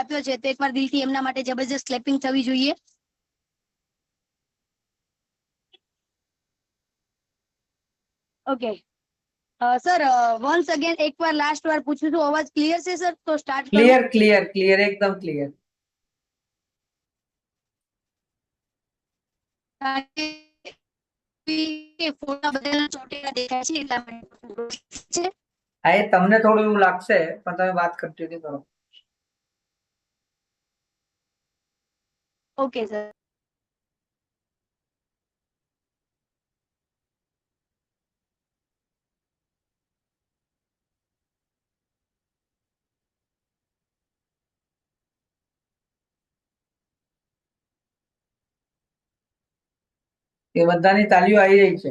આપ્યો છે તો એકવાર દિલથી એમના માટે જબરજસ્ત ક્લેપિંગ થવી જોઈએ. ઓકે સર, વન્સ અગેન એકવાર લાસ્ટ વાર પૂછું છું, અવાજ ક્લિયર છે સર? તો સ્ટાર્ટ કરું. ક્લિયર ક્લિયર ક્લિયર, એકદમ ક્લિયર. ફોટા બધા ચોટેલા દેખાય છે એટલા માટે. હા, એ તમને થોડું એવું લાગશે, પણ તમે વાત કન્ટિન્યુ કરો. Okay sir. એ બધાની તાલીઓ આવી રહી છે.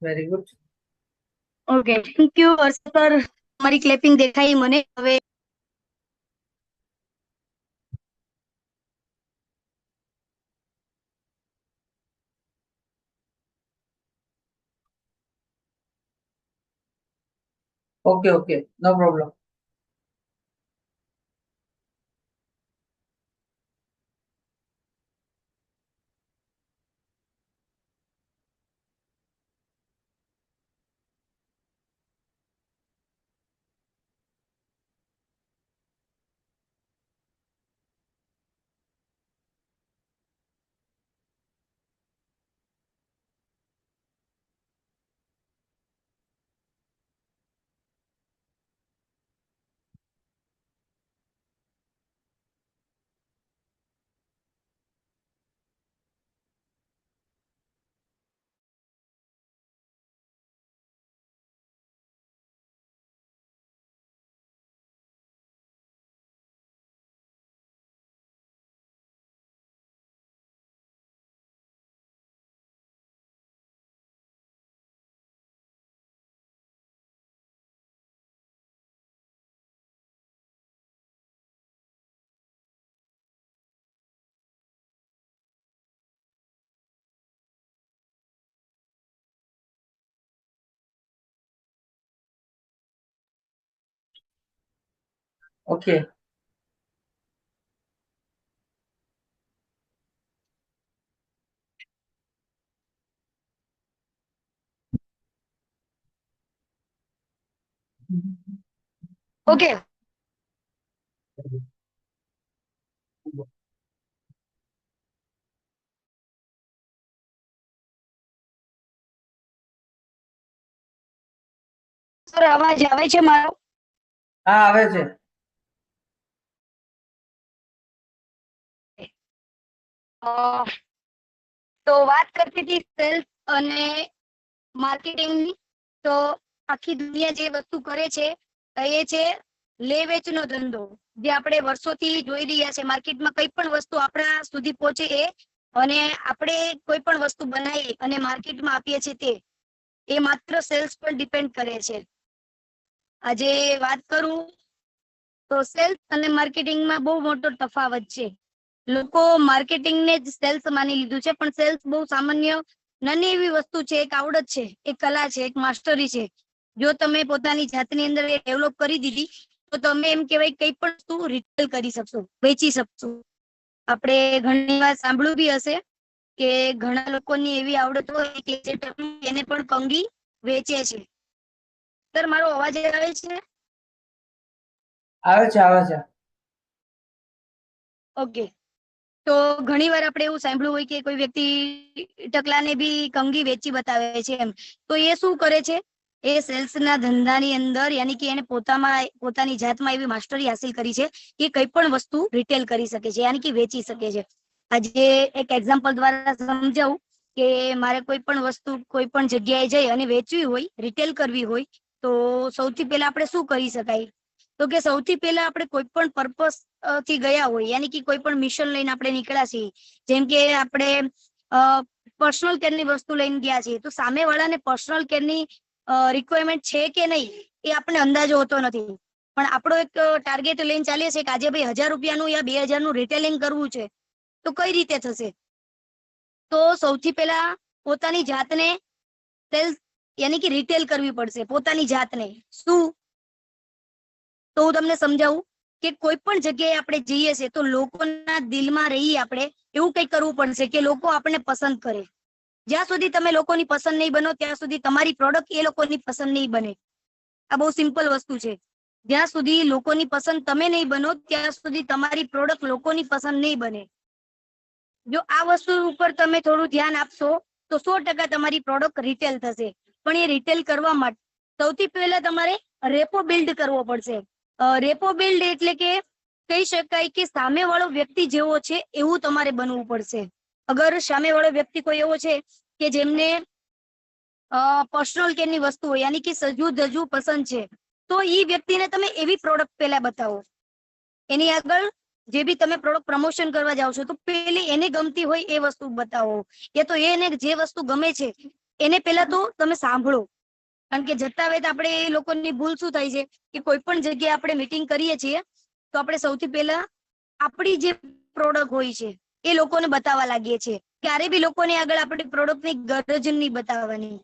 Very good. Okay, thank you sir. તમારી ક્લેપિંગ દેખાઈ મને. હવે ઓકે ઓકે, નો પ્રોબ્લેમ. ઓકે. ઓકે સર, અવાજ આવે છે મારો? હા, આવે છે. તો વાત કરતી હતી સેલ્સ અને માર્કેટિંગની. તો આખી દુનિયા જે વસ્તુ કરે છે એ છે લે વેચનો ધંધો, જે આપણે વર્ષોથી જોઈ રહ્યા છે. માર્કેટમાં કઈ પણ વસ્તુ આપણા સુધી પહોંચે એ, અને આપણે કોઈ પણ વસ્તુ બનાવી અને માર્કેટમાં આપીએ છીએ તે, એ માત્ર સેલ્સ પર ડિપેન્ડ કરે છે. આજે વાત કરું તો સેલ્સ અને માર્કેટિંગમાં બહુ મોટો તફાવત છે. લોકો માર્કેટિંગને જ સેલ્સ માની લીધું છે, પણ સેલ્સ બહુ સામાન્ય નાની એવી વસ્તુ છે, એક આવડત છે, એક કલા છે, એક માસ્ટરી છે. જો તમે પોતાની જાતની અંદર એ ડેવલપ કરી દીધી તો તમે એમ કહેવાય કઈ પણ વસ્તુ રિટેલ કરી શકશો, વેચી શકશો. આપણે ઘણી વાર સાંભળ્યું બી હશે કે ઘણા લોકોની એવી આવડત હોય કે જે એને પણ કંગી વેચે છે. સર, મારો અવાજ આવે છે? આવે છે આવે છે. ઓકે. તો ઘણી વાર આપણે એવું સાંભળ્યું હોય કે કોઈ વ્યક્તિ ટકલાને બી કંગી વેચી બતાવે છે એમ. તો એ શું કરે છે? એ સેલ્સ ના ધંધાની અંદર, યાની કે એને પોતાની જાતમાં એવી માસ્ટરી હાસિલ કરી છે કે કઈ પણ વસ્તુ રિટેલ કરી શકે છે, યાની કે વેચી શકે છે. આજે એક એક્ઝામ્પલ દ્વારા સમજાવું કે મારે કોઈ પણ વસ્તુ કોઈ પણ જગ્યાએ જઈ અને વેચવી હોય, રિટેલ કરવી હોય, તો સૌથી પહેલા આપણે શું કરી શકાય? તો કે સૌથી પહેલા આપણે કોઈ પણ પર્પસ થી ગયા હોય, યાની કે કોઈ પણ મિશન લઈને આપણે નીકળ્યા છીએ, જેમ કે આપણે પર્સનલ કેરની વસ્તુ લઈને ગયા છીએ, તો સામે વાળાને પર્સનલ કેરની રિક્વાયરમેન્ટ છે કે નહીં એ આપણને અંદાજો હોતો નથી. પણ આપણો એક ટાર્ગેટ લઈને ચાલીએ છીએ કે આજે ભાઈ 1000 રૂપિયાનું યા 2000 નું રિટેલિંગ કરવું છે, તો કઈ રીતે થશે? તો સૌથી પહેલા પોતાની જાતને સેલ્સ યાની કે રિટેલ કરવી પડશે પોતાની જાતને. શું? તો હું તમને સમજાવું કે કોઈ પણ જગ્યાએ આપણે જઈએ છીએ તો લોકોના દિલમાં રહીએ આપણે એવું કંઈક કરવું પડશે કે લોકો આપણને પસંદ કરે. જ્યાં સુધી તમે લોકોની પસંદ નહીં બનો ત્યાં સુધી તમારી પ્રોડક્ટ એ લોકોની પસંદ નહીં બને. આ બહુ સિમ્પલ વસ્તુ છે. જ્યાં સુધી લોકોની પસંદ તમે નહીં બનો ત્યાં સુધી તમારી પ્રોડક્ટ લોકોની પસંદ નહીં બને. જો આ વસ્તુ ઉપર તમે થોડું ધ્યાન આપશો તો 100% તમારી પ્રોડક્ટ રિટેલ થશે. પણ એ રિટેલ કરવા માટે સૌથી પહેલા તમારે રેપો બિલ્ડ કરવો પડશે. રેપો બિલ્ડ એટલે કે કહી શકાય કે સામેવાળો વ્યક્તિ જેવો છે એવું તમારે બનવું પડશે. અગર સામેવાળો વ્યક્તિ કોઈ એવો છે કે જેમને પર્સનલ કેરની વસ્તુઓ યાની કે સજુ ધજુ પસંદ છે તો એ વ્યક્તિને તમે એવી પ્રોડક્ટ પહેલા બતાવો. એની આગળ જે બી તમે પ્રોડક્ટ પ્રમોશન કરવા જાઓ છો તો પેલી એને ગમતી હોય એ વસ્તુ બતાવો. યા તો એને જે વસ્તુ ગમે છે એને પહેલા તો તમે સાંભળો. કારણ કે જતા વેત આપણે એ લોકોની ભૂલ શું થાય છે કે કોઈ પણ જગ્યાએ આપણે મીટિંગ કરીએ છીએ તો આપણે સૌથી પહેલા આપણી જે પ્રોડક્ટ હોય છે એ લોકોને બતાવવા લાગીએ છીએ. ક્યારે બી લોકોને આગળ આપણી પ્રોડક્ટની ગરજ નહીં બતાવવાની.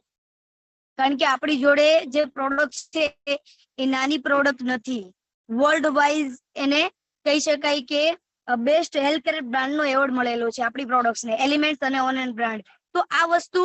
કારણ કે આપણી જોડે જે પ્રોડક્ટ છે એ નાની પ્રોડક્ટ નથી. વર્લ્ડ વાઇઝ એને કહી શકાય કે બેસ્ટ હેલ્થ કેર બ્રાન્ડ નો એવોર્ડ મળેલો છે આપણી પ્રોડક્ટ્સને, એલિમેન્ટ્સ અને ઓન એન્ડ બ્રાન્ડ. તો આ વસ્તુ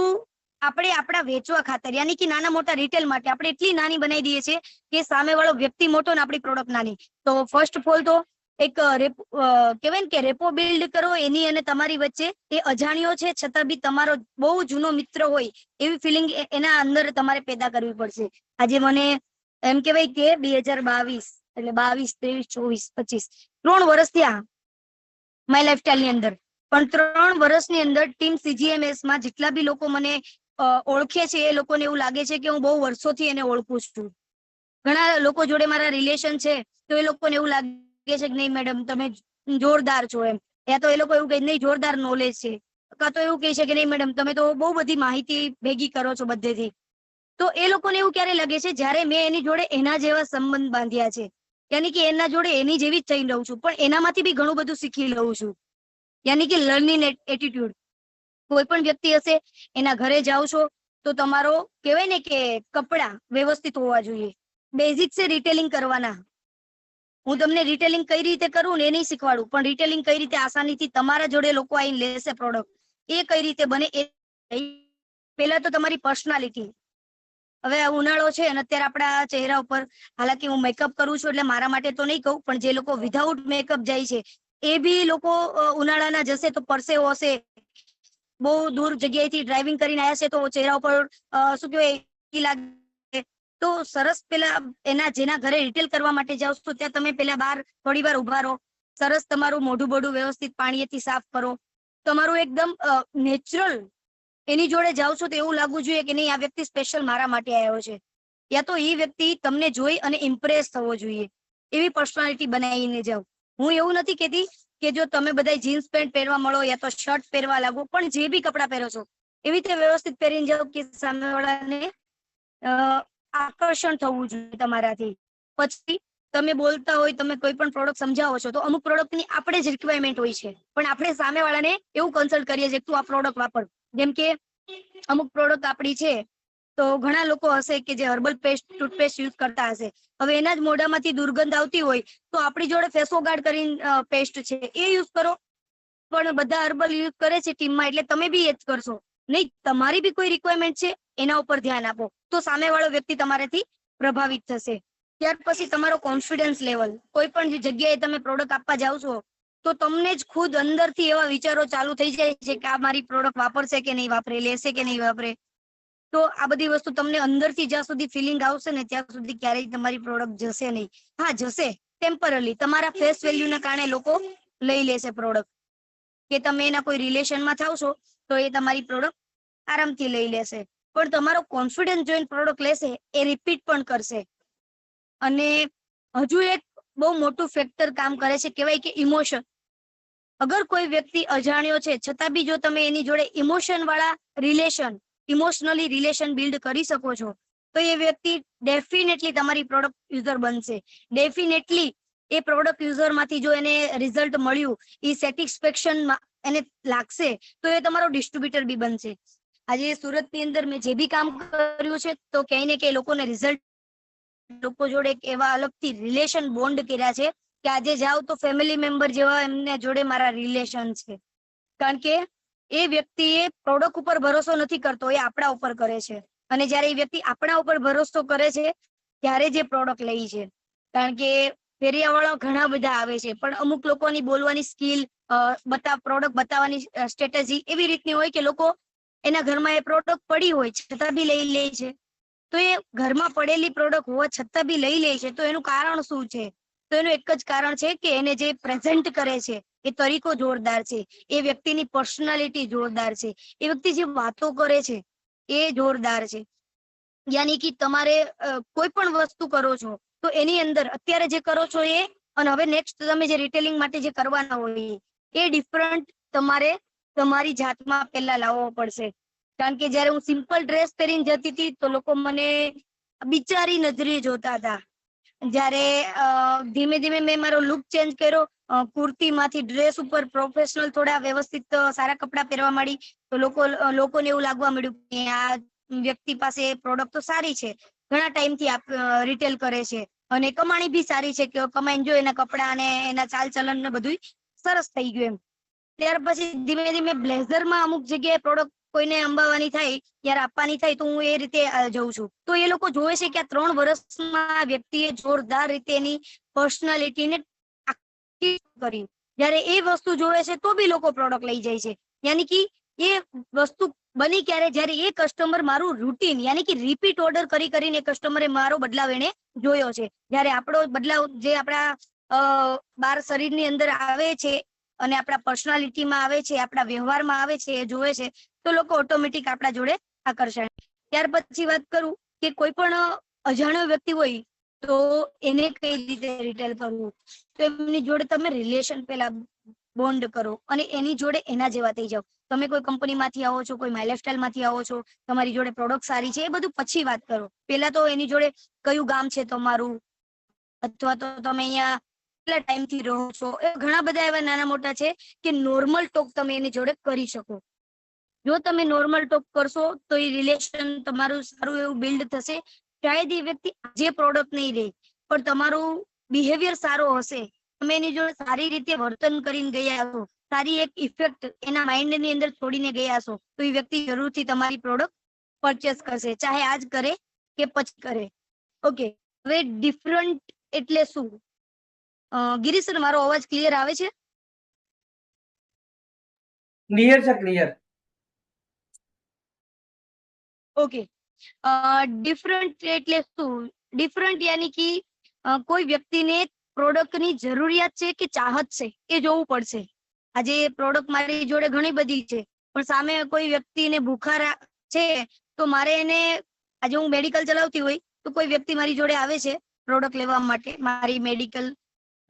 આપણે આપણા વેચવા ખાતર યાની કે નાના મોટા રિટેલ માટે આપણે એટલી નાની બનાવી દઈએ છીએ કે સામેવાળો વ્યક્તિ મોટો ને આપણી પ્રોડક્ટ નાની. તો ફર્સ્ટ ઓફ ઓલ તો એક કહેવાય ને કે રેપો બિલ્ડ કરો એની અને તમારી વચ્ચે. એ અજાણ્યો છે છતાં બી તમારો બહુ જૂનો મિત્ર હોય એવી ફિલિંગ એના અંદર તમારે પેદા કરવી પડશે. આજે મને એમ કહેવાય કે 2022 એટલે 22, 23, 24, 25 3 વર્ષ થયા માય લાઈફસ્ટાઈલ ની અંદર. પણ 3 વર્ષની અંદર ટીમ CGMS માં જેટલા બી લોકો મને ઓળખે છે એ લોકોને એવું લાગે છે કે હું બહુ વર્ષોથી એને ઓળખું છું. ઘણા લોકો જોડે મારા રિલેશન છે તો એ લોકોને એવું લાગે છે કે નહીં મેડમ તમે જોરદાર છો એમ. યા તો એ લોકો એવું કહે નહીં જોરદાર નોલેજ છે. કાં તો એવું કહે છે કે નહીં મેડમ તમે તો બહુ બધી માહિતી ભેગી કરો છો બધેથી. તો એ લોકોને એવું ક્યારે લાગે છે જ્યારે મેં એની જોડે એના જેવા સંબંધ બાંધ્યા છે. યાની કે એના જોડે એની જેવી જ થઈ રહું છું પણ એનામાંથી બી ઘણું બધું શીખી લઉં છું. યાની કે લર્નિંગ એટીટ્યુડ. કોઈ પણ વ્યક્તિ હશે એના ઘરે જાઓ છો તો તમારો કહેવાય ને કે કપડા વ્યવસ્થિત હોવા જોઈએ. બેઝિક છે રિટેલિંગ કરવાના. હું તમને રિટેલિંગ કઈ રીતે કરું ને એ નહીં શીખવાડું પણ રિટેલિંગ કઈ રીતે આસાનીથી તમારા જોડે લોકો આવીને લેશે પ્રોડક્ટ એ કઈ રીતે બને એ. પહેલા તો તમારી પર્સનાલિટી. હવે ઉનાળો છે અને અત્યારે આપણા ચહેરા ઉપર હાલાકી હું મેકઅપ કરું છું એટલે મારા માટે તો નહીં કહું પણ જે લોકો વિધાઉટ મેકઅપ જાય છે એ બી લોકો ઉનાળાના જશે તો પરસેવો હશે. બહુ દૂર જગ્યાએથી ડ્રાઇવિંગ કરીને આવ્યા છે તો ચહેરા ઉપર શું કહેવાય લાગે. તો સરસ પેલા એના જેના ઘરે રિટેલ કરવા માટે જાઓ તો ત્યાં તમે પેલા બહાર થોડી વાર ઉભા રહો. સરસ તમારું મોઢું બોઢું વ્યવસ્થિત પાણીથી સાફ કરો. તમારું એકદમ નેચરલ એની જોડે જાઓ છો તો એવું લાગવું જોઈએ કે નહીં આ વ્યક્તિ સ્પેશિયલ મારા માટે આવ્યો છે. યા તો એ વ્યક્તિ તમને જોઈ અને ઇમ્પ્રેસ થવો જોઈએ એવી પર્સનાલિટી બનાવીને જાઓ. હું એવું નથી કહેતી કે જો તમે બધા જીન્સ પેન્ટ પહેરવા મળો યા તો શર્ટ પહેરવા લાગો પણ જે બી કપડાં પહેરો છો એવી રીતે વ્યવસ્થિત પહેરીને જાઓ કે સામેવાળાને આકર્ષણ થવું જોઈએ તમારાથી. પછી તમે બોલતા હોય તમે કોઈ પણ પ્રોડક્ટ સમજાવો છો તો અમુક પ્રોડક્ટની આપણે જ રિક્વાયરમેન્ટ હોય છે પણ આપણે સામેવાળાને એવું કન્સલ્ટ કરીએ છીએ તું આ પ્રોડક્ટ વાપર. જેમ કે અમુક પ્રોડક્ટ આપણી છે તો ઘણા લોકો હશે કે જે હર્બલ પેસ્ટ ટૂથપેસ્ટ યુઝ કરતા હશે. હવે એના જ મોઢામાંથી દુર્ગંધ આવતી હોય તો આપણી જોડે ફેસોગાર્ડ કરીને પેસ્ટ છે એ યુઝ કરો. પણ બધા હર્બલ યુઝ કરે છે ટીમમાં એટલે તમે બી એ જ કરશો નહીં. તમારી બી કોઈ રિક્વાયરમેન્ટ છે એના ઉપર ધ્યાન આપો તો સામેવાળો વ્યક્તિ તમારાથી પ્રભાવિત થશે. ત્યાર પછી તમારો કોન્ફિડન્સ લેવલ. કોઈ પણ જગ્યાએ તમે પ્રોડક્ટ આપવા જાઓ છો તો તમને જ ખુદ અંદરથી એવા વિચારો ચાલુ થઈ જાય છે કે આ મારી પ્રોડક્ટ વાપરશે કે નહીં વાપરે, લેશે કે નહીં વાપરે. તો આ બધી વસ્તુ તમને અંદરથી જ્યાં સુધી ફિલિંગ આવશે ને ત્યાં સુધી ક્યારેય તમારી પ્રોડક્ટ જશે નહીં. હા જશે ટેમ્પરરી. તમારા ફેસ વેલ્યુના કારણે લોકો લઈ લેશે પ્રોડક્ટ. કે તમે એના કોઈ રિલેશનમાં થાવ છો તો એ તમારી પ્રોડક્ટ આરામથી લઈ લેશે. પણ તમારો કોન્ફિડન્સ જોઈને પ્રોડક્ટ લેશે એ રિપીટ પણ કરશે. અને હજુ એક બહુ મોટું ફેક્ટર કામ કરે છે કહેવાય કે ઇમોશન. અગર કોઈ વ્યક્તિ અજાણ્યો છે છતાં બી જો તમે એની જોડે ઇમોશન વાળા ઇમોશનલી રિલેશન બિલ્ડ કરી શકો છો તો એ વ્યક્તિ ડેફિનેટલી તમારી પ્રોડક્ટ યુઝર બનશે. ડેફિનેટલી એ પ્રોડક્ટ યુઝર માંથી જો એને રિઝલ્ટ મળ્યું એ સેટિસ્ફેક્શન એને લાગશે તો એ તમારો ડિસ્ટ્રીબ્યુટર બી બનશે. આજે સુરતની અંદર મેં જે બી કામ કર્યું છે તો ક્યાંય ને ક્યાંય લોકોને રિઝલ્ટ, લોકો જોડે એવા અલગથી રિલેશન બોન્ડ કર્યા છે કે આજે જાઓ તો ફેમિલી મેમ્બર જેવા એમને જોડે મારા રિલેશન છે. કારણ કે એ વ્યક્તિ એ પ્રોડક્ટ ઉપર ભરોસો નથી કરતો, એ આપણા ઉપર કરે છે. અને જયારે એ વ્યક્તિ આપણા ઉપર ભરોસો કરે છે ત્યારે જે પ્રોડક્ટ લઈ છે. કારણ કે ફેરિયાવાળા ઘણા બધા આવે છે, પણ અમુક લોકોની બોલવાની સ્કિલ, પ્રોડક્ટ બતાવવાની સ્ટ્રેટેજી એવી રીતની હોય કે લોકો એના ઘરમાં એ પ્રોડક્ટ પડી હોય છતાં બી લઈ લે છે. તો એ ઘરમાં પડેલી પ્રોડક્ટ હોવા છતાં બી લઈ લે છે, તો એનું કારણ શું છે? તો એનું એક જ કારણ છે કે એને જે પ્રેઝન્ટ કરે છે એ તરીકો જોરદાર છે, એ વ્યક્તિની પર્સનાલિટી જોરદાર છે, એ વ્યક્તિ જે વાતો કરે છે એ જોરદાર છે. યાની કે તમારે કોઈ પણ વસ્તુ કરો છો તો એની અંદર અત્યારે જે કરો છો એ, અને હવે નેક્સ્ટ તમે જે રિટેલિંગ માટે જે કરવાના હોય એ ડિફરન્ટ તમારે તમારી જાતમાં પહેલા લાવવો પડશે. કારણ કે જયારે હું સિમ્પલ ડ્રેસ પહેરીને જતી હતી તો લોકો મને બિચારી નજરે જોતા હતા. જયારે ધીમે ધીમે મેં મારો લુક ચેન્જ કર્યો, કુર્તીમાંથી ડ્રેસ ઉપર પ્રોફેશનલ થોડા વ્યવસ્થિત સારા કપડા પહેરવા માંડી, તો લોકોને એવું લાગવા મળ્યું કે આ વ્યક્તિ પાસે પ્રોડક્ટ તો સારી છે, ઘણા ટાઈમથી રિટેલ કરે છે અને કમાણી બી સારી છે, કે કમાઈને જો એના કપડા અને એના ચાલ ચલન ને બધું સરસ થઈ ગયું એમ. ત્યાર પછી ધીમે ધીમે બ્લેઝરમાં અમુક જગ્યાએ પ્રોડક્ટ કોઈને અંબાવાની થાય, ત્યારે આપવાની થાય, તો હું એ રીતે જઉં છું. તો એ લોકો જોવે છે કે આ 3 વર્ષમાં વ્યક્તિએ જોરદાર રીતે એની પર્સનાલિટીને કરી. જયારે એ વસ્તુ જોવે છે તો બી લોકો પ્રોડક્ટ લઈ જાય છે. યાની કે એ વસ્તુ બની ક્યારે, જયારે એ કસ્ટમર મારું રૂટીન યાની કે રિપીટ ઓર્ડર કરી કરીને કસ્ટમરે મારો બદલાવ એને જોયો છે. જયારે આપણો બદલાવ જે આપણા બાર શરીરની અંદર આવે છે અને આપણા પર્સનાલિટીમાં આવે છે, આપણા વ્યવહારમાં આવે છે, એ જોવે છે તો લોકો ઓટોમેટિક આપણા જોડે આકર્ષાય. ત્યાર પછી વાત કરું કે કોઈ પણ અજાણ્યો વ્યક્તિ હોય તો એને કઈ રીતે રિટેલ કરવું, તો એમની જોડે તમે રિલેશન પેલા બોન્ડ કરો અને એની જોડે એના જેવા થઈ જાઓ. તમે કોઈ કંપનીમાંથી આવો છો, કોઈ માય લાઈફસ્ટાઈલ માંથી આવો છો, તમારી જોડે પ્રોડક્ટ સારી છે, એ બધું પછી વાત કરો. પેલા તો એની જોડે કયું ગામ છે તમારું, અથવા તો તમે અહીંયા કેટલા ટાઈમથી રહો છો, એ ઘણા બધા એવા નાના મોટા છે કે નોર્મલ ટોક તમે એની જોડે કરી શકો. જો તમે નોર્મલ ટોક કરશો તો એ રિલેશન તમારું સારું એવું બિલ્ડ થશે. શાયદ એ વ્યક્તિ આજે પ્રોડક્ટ નહીં લે, પણ તમારું બિહેવિયર સારો હશે, તમે એની જોડે સારી રીતે વર્તન કરીને ગયા છો, સારી એક ઇફેક્ટ એના માઇન્ડ ની અંદર છોડીને ગયા છો, તો એ વ્યક્તિ જરૂરથી તમારી પ્રોડક્ટ પરચેસ કરશે, ચાહે આજ કરે કે પછી કરે. ઓકે, હવે ડિફરન્ટ એટલે શું? ગિરીશ સર, મારો અવાજ ક્લિયર આવે છે? ક્લિયર છે, ક્લિયર. ઓકે, ડિફરન્ટ એટલે શું? ડિફરન્ટ યાની કે કોઈ વ્યક્તિને પ્રોડક્ટની જરૂરિયાત છે કે ચાહત છે એ જોવું પડશે. આજે પ્રોડક્ટ મારી જોડે ઘણી બધી છે, પણ સામે કોઈ વ્યક્તિને ભૂખા છે તો મારે એને, આજે હું મેડિકલ ચલાવતી હોય તો કોઈ વ્યક્તિ મારી જોડે આવે છે પ્રોડક્ટ લેવા માટે મારી મેડિકલ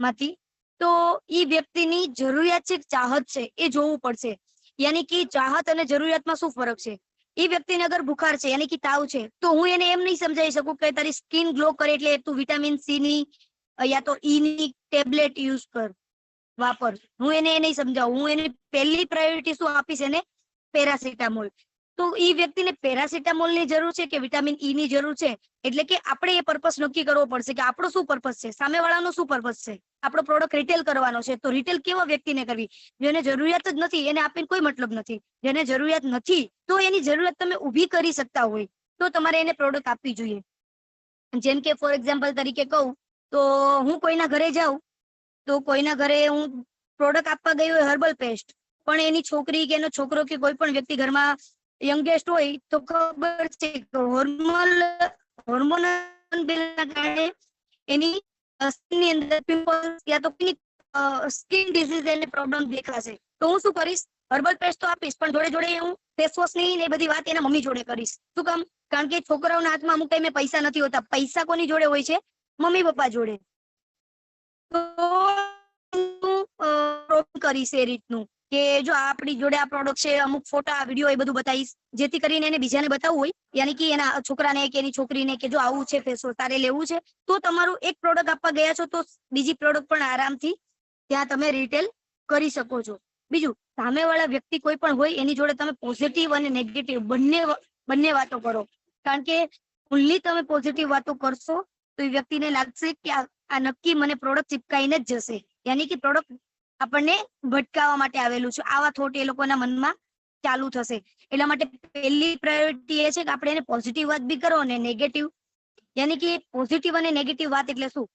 માંથી, તો એ વ્યક્તિની જરૂરિયાત છે ચાહત છે એ જોવું પડશે. યાની કે ચાહત અને જરૂરિયાતમાં શું ફરક છે? એ વ્યક્તિને અગર બુખાર છે યાની કે તાવ છે, તો હું એને એમ નહીં સમજાવી શકું કે તારી સ્કિન ગ્લો કરે એટલે તું વિટામિન સી ની યા તો ઈ ની ટેબ્લેટ યુઝ કર, વાપર. હું એને એ નહીં સમજાવું. હું એને પહેલી પ્રાયોરિટી શું આપીશ? એને પેરાસિટામોલ. તો એ વ્યક્તિને પેરાસિટામોલ ની જરૂર છે કે વિટામિન ઈ ની જરૂર છે, એટલે કે આપણે એ પર્પસ નક્કી કરવો પડશે કે આપણો શું પર્પસ છે, સામેવાળાનો શું પર્પસ છે. આપણો પ્રોડક્ટ રિટેલ કરવાનો છે, તો રિટેલ કેવા વ્યક્તિને કરવી? જેને જરૂરિયાત જ નથી એને આપીને કોઈ મતલબ નથી. જેને જરૂરિયાત નથી તો એની જરૂરિયાત તમે ઊભી કરી શકતા હોય તો તમારે એને પ્રોડક્ટ આપવી જોઈએ. જેમ કે ફોર એક્ઝામ્પલ તરીકે કહું તો હું કોઈના ઘરે જાઉં તો કોઈના ઘરે હું પ્રોડક્ટ આપવા ગઈ હોય હર્બલ પેસ્ટ, પણ એની છોકરી કે એનો છોકરો કે કોઈ પણ વ્યક્તિ ઘરમાં યંગેસ્ટ હોય તો ખબર છે કે હોર્મોનલ કારણે એની સ્કિનની અંદર પિમ્પલ્સ યા તો સ્કિન ડિઝીઝ એને પ્રોબ્લેમ દેખાશે. તો હું શું કરીશ? હર્બલ પેસ્ટ તો આપીશ, પણ જોડે જોડે હું ફેસ વોશ ની ને બધી વાત એના મમ્મી જોડે કરીશ. શું કામ? કારણ કે છોકરાઓના હાથમાં અમુક ટાઈમે પૈસા નથી હોતા. પૈસા કોની જોડે હોય છે? મમ્મી પપ્પા જોડે. તો કરીશ એ રીતનું કે જો આપણી જોડે આ પ્રોડક્ટ છે, અમુક ફોટા વિડીયો એ બધું બતાવીશ, જેથી કરીને એને બીજાને બતાવવું હોય, યાની કે એના છોકરાને કે એની છોકરીને કે જો આવું છે ફેસ વોશ તારે લેવું છે, તો તમારું એક પ્રોડક્ટ આપવા ગયા છો તો બીજી પ્રોડક્ટ પણ આરામથી ત્યાં તમે રિટેલ કરી શકો છો. બીજું, સામેવાળા વ્યક્તિ કોઈ પણ હોય એની જોડે તમે પોઝિટિવ અને નેગેટિવ બંને વાતો કરો. કારણ કે ઓનલી તમે પોઝિટિવ વાતો કરશો તો એ વ્યક્તિને લાગશે કે આ નક્કી મને પ્રોડક્ટ ચિપકાઈને જ જશે, યાની કે પ્રોડક્ટ આપણને ભટકાવવા માટે આવેલું છે, આવા થોટ એ લોકોના મનમાં ચાલુ થશે. એટલા માટે પહેલી પ્રાયોરિટી એ છે કે આપણે એને પોઝિટિવ વાત બી કરો અને નેગેટિવ, યાની કે પોઝિટિવ અને નેગેટિવ વાત એટલે શું?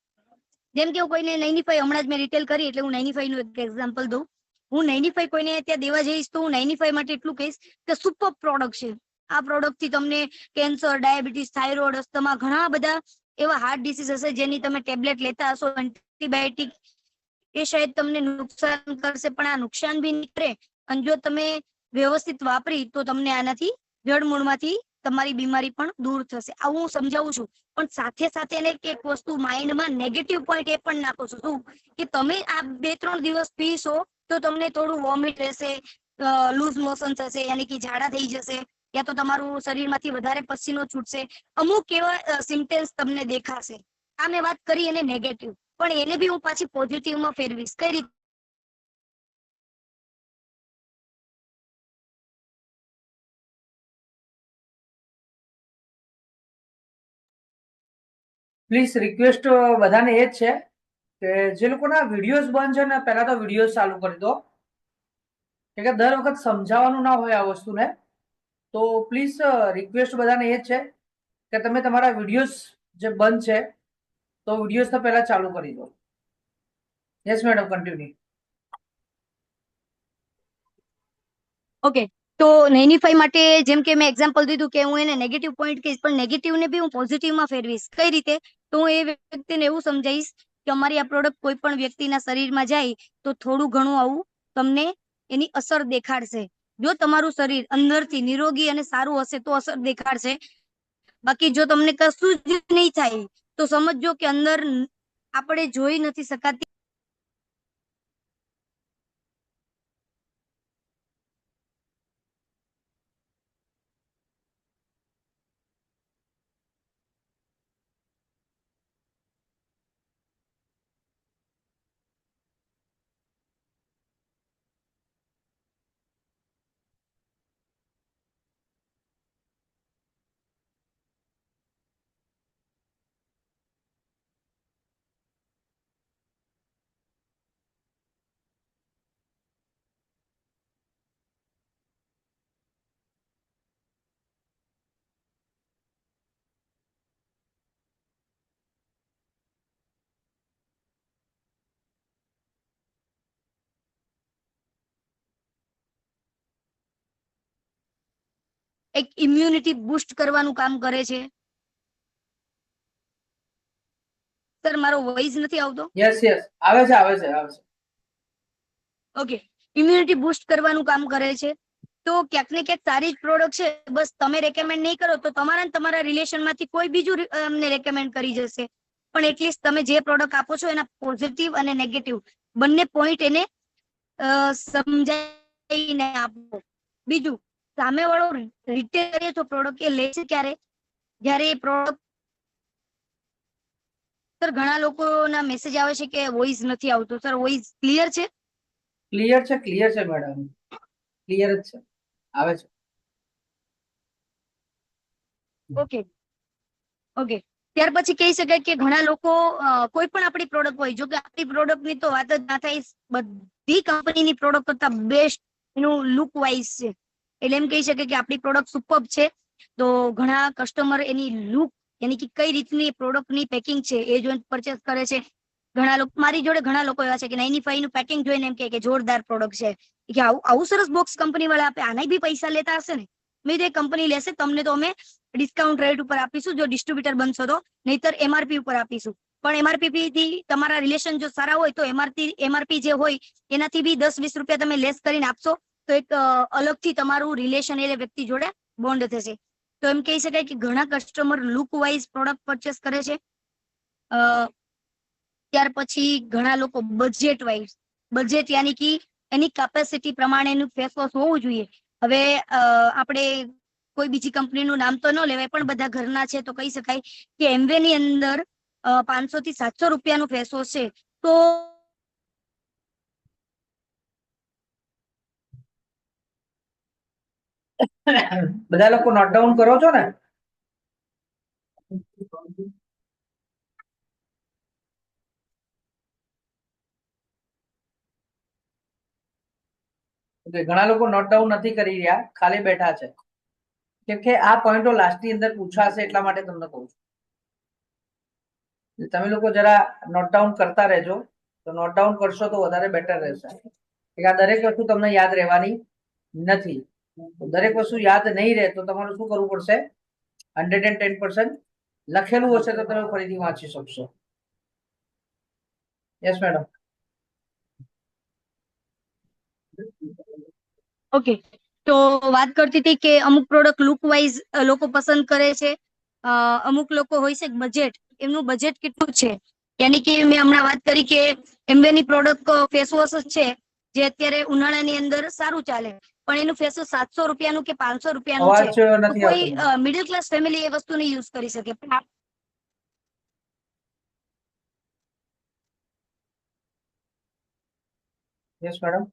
જેમ કે હું કોઈને 95, હમણાં જ મેં રિટેલ કરી એટલે હું 95 નું એક એક્ઝામ્પલ દઉં. હું 95 કોઈને ત્યાં દેવા જઈશ તો હું 95 માટે એટલું કહીશ કે સુપર પ્રોડક્ટ છે. આ પ્રોડક્ટ થી તમને કેન્સર, ડાયાબિટીસ, થાઇરોઇડ, અસ્થમા, ઘણા બધા એવા હાર્ટ ડિસીઝ હશે જેની તમે ટેબ્લેટ લેતા હશો, એન્ટીબાયોટિક, એ શાયદ તમને નુકસાન કરશે પણ આ નુકસાન બી નહીં કરે. અને જો તમે વ્યવસ્થિત વાપરી તો તમને આનાથી જડમૂળમાંથી તમારી બીમારી પણ દૂર થશે. આવું હું સમજાવું છું, પણ સાથે સાથે એને એક વસ્તુ માઇન્ડમાં નેગેટિવ પોઈન્ટ એ પણ નાખો છો શું કે તમે આ 2-3 દિવસ પીશો તો તમને થોડું વોમિટ રહેશે, લૂઝ મોશન થશે, યાની કે ઝાડા થઈ જશે, યા તો તમારું શરીરમાંથી વધારે પસીનો છૂટશે, અમુક એવા સિમ્પટમ્સ તમને દેખાશે. આ મેં વાત કરી એને નેગેટિવ, પણ એને બી હું પાછી પોઝિટિવમાં ફેરવીશ. કઈ રીતે? પ્લીઝ રિક્વેસ્ટ બધાને એ જ છે કે જે લોકોના વિડીયોઝ બંધ છે ને પહેલા તો વિડીયોઝ ચાલુ કરી દો, કે દર વખત સમજાવવાનું ના હોય આ વસ્તુને. તો પ્લીઝ રિક્વેસ્ટ બધાને એ જ છે કે તમે તમારા વિડીયોઝ જે બંધ છે તો વિડીયોઝ તો પહેલા ચાલુ કરી દો. Yes madam, continue. ઓકે, તો 95 માટે જેમ કે મેં એક્ઝામ્પલ દીધું કે હું એને નેગેટિવ પોઈન્ટ કહીશ, પણ નેગેટિવને બી હું પોઝિટિવમાં ફેરવીશ. કઈ રીતે? તો હું એ વ્યક્તિને એવું સમજાવીશ કે અમારી આ પ્રોડક્ટ કોઈ પણ વ્યક્તિના શરીરમાં જાય તો થોડું ઘણું આવું તમને એની અસર દેખાડશે. જો તમારું શરીર અંદરથી નિરોગી અને સારું હશે તો અસર દેખાડશે, બાકી જો તમને કશું જ નહીં થાય તો સમજો કે અંદર આપણે જોઈ નથી શકાતી એક ઇમ્યુનિટી બુસ્ટ કરવાનું કામ કરે છે. સર, મારો વોઇસ નથી આવતો? યસ યસ, આવે છે, આવે છે, આવે છે. ઓકે, ઇમ્યુનિટી બુસ્ટ કરવાનું કામ કરે છે. તો ક્યાંક ને ક્યાંક સારી જ પ્રોડક્ટ છે, બસ તમે રેકમેન્ડ નહીં કરો તો તમારા ને તમારા રિલેશનમાંથી કોઈ બીજું અમને રેકમેન્ડ કરી જશે. પણ એટલીસ્ટ તમે જે પ્રોડક્ટ આપો છો એના પોઝિટિવ અને નેગેટિવ બંને પોઈન્ટ એને સમજાવીને આપો. બીજું, સામેવાળો રિટેલ કરીએ તો પ્રોડક્ટ એ લે છે ક્યારે? જ્યારે એ પ્રોડક્ટ, સર ઘણા લોકોના મેસેજ આવે છે કે વોઇસ નથી આવતો. સર, વોઇસ ક્લિયર છે? ક્લિયર છે, ક્લિયર છે મેડમ, ક્લિયર જ છે, આવે છે. ઓકે ઓકે, ત્યાર પછી કહી શકાય કે ઘણા લોકો કોઈ પણ આપણી પ્રોડક્ટ હોય, જો કે આપણી પ્રોડક્ટની તો વાત જ ના થાય, બધી કંપનીની પ્રોડક્ટ કરતા બેસ્ટ એનું લુક વાઇઝ છે. એટલે એમ કહી શકે કે આપણી પ્રોડક્ટ સુપર્બ છે. તો ઘણા કસ્ટમર એની લુક, યાની કે કઈ રીતની પ્રોડક્ટની પેકિંગ છે એ જોઈને પરચેસ કરે છે. ઘણા લોકો, મારી જોડે ઘણા લોકો એવા છે કે 95 નું પેકિંગ જોઈને એમ કે જોરદાર પ્રોડક્ટ છે, કે આવું સરસ બોક્સ કંપની વાળા આપે, આના બી પૈસા લેતા હશે ને. મેં જે કંપની લેશે તમને તો અમે ડિસ્કાઉન્ટ રેટ ઉપર આપીશું જો ડિસ્ટ્રીબ્યુટર બનશો તો, નહીતર એમઆરપી ઉપર આપીશું. પણ એમઆરપી થી તમારા રિલેશન જો સારા હોય તો એમઆરપી જે હોય એનાથી બી 10-20 રૂપિયા તમે લેસ કરીને આપશો તો એક અલગથી તમારું રિલેશન એ વ્યક્તિ જોડે બોન્ડ થશે. તો એમ કહી શકાય કે ઘણા customer look wise product purchase કરે છે. ત્યાર પછી ઘણા લોકો બજેટ વાઇઝ, બજેટ યાની કે એની કેપેસિટી પ્રમાણેનું ફેસ વોશ હોવું જોઈએ. હવે આપણે કોઈ બીજી કંપનીનું નામ તો ન લેવાય, પણ બધા ઘરના છે તો કહી શકાય કે એમવે ની અંદર 500 થી 700 રૂપિયાનું ફેસ વોશ છે. તો બધા લોકો નોટ ડાઉન કરો છો ને? ઘણા લોકો નોટ ડાઉન નથી કરી રહ્યા, ખાલી બેઠા છે, કેમ કે આ પોઈન્ટો લાસ્ટની અંદર પૂછાશે એટલા માટે તમને કહું છું. તમે લોકો જરા નોટ ડાઉન કરતા રહેજો, તો નોટ ડાઉન કરશો તો વધારે બેટર રહેશે. આ દરેક વસ્તુ તમને યાદ રહેવાની નથી. દરેક વસ્તુ યાદ નહીં રહે તો તમારે શું કરવું પડશે? 110% લખેલું હશે તો તમે ફરીથી વાંચી શકશો. Yes madam. ઓકે, તો વાત કરતી હતી કે અમુક પ્રોડક્ટ લુક વાઇઝ લોકો પસંદ કરે છે. અમુક લોકો હોય છે બજેટ, એમનું બજેટ કેટલું છે, યાની કે મેં હમણાં વાત કરી કે એમ્બેની પ્રોડક્ટ ફેસ વોશ જ છે જે અત્યારે ઉનાળાની અંદર સારું ચાલે, પણ એનું ફેસ વોશ 700 રૂપિયાનું કે 500 રૂપિયાનું છે, અવાજ તો નથી કોઈ આવતો. મિડલ ક્લાસ ફેમિલી એ વસ્તુને યુઝ કરી શકે. Yes madam.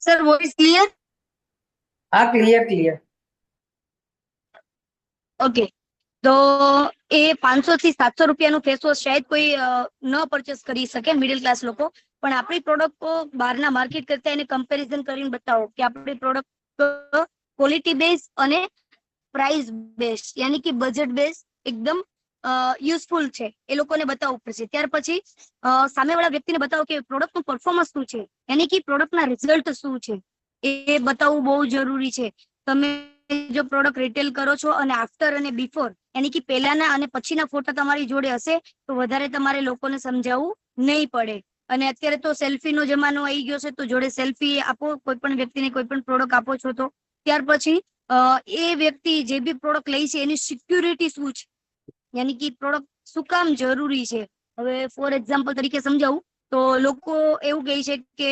Sir voice clear? હા, ક્લિયર ક્લિયર. ઓકે, તો એ 500 થી 700 રૂપિયાનું ફેસ વોશ શાયદ કોઈ ન પરચેસ કરી શકે મિડલ ક્લાસ લોકો, પણ આપણી પ્રોડક્ટ બહારના માર્કેટ કરતા એને કમ્પેરિઝન કરીને બતાવો કે આપણી પ્રોડક્ટ ક્વોલિટી બેઝ અને પ્રાઇસ બેઝ યાની કે બજેટ બેઝ એકદમ યુઝફુલ છે, એ લોકોને બતાવવું પડશે. ત્યાર પછી સામેવાળા વ્યક્તિને બતાવો કે પ્રોડક્ટનું પરફોર્મન્સ શું છે, યાની કે પ્રોડક્ટના રિઝલ્ટ શું છે, એ બતાવવું બહુ જરૂરી છે. તમે જો પ્રોડક્ટ રિટેલ કરો છો અને આફ્ટર અને બિફોર યાની કે પહેલાના અને પછીના ફોટા તમારી જોડે હશે તો વધારે તમારે લોકોને સમજાવવું નહીં પડે. અને અત્યારે તો સેલ્ફીનો જમાનો આવી ગયો છે, તો જોડે સેલ્ફી આપો, કોઈ પણ વ્યક્તિને કોઈ પણ પ્રોડક્ટ આપો છો તો ત્યાર પછી એ વ્યક્તિ જે બી પ્રોડક્ટ લે છે એની સિક્યુરિટી શું છે, યાની કે પ્રોડક્ટ શું કામ જરૂરી છે. હવે ફોર એક્ઝામ્પલ તરીકે સમજાવું તો લોકો એવું કહે છે કે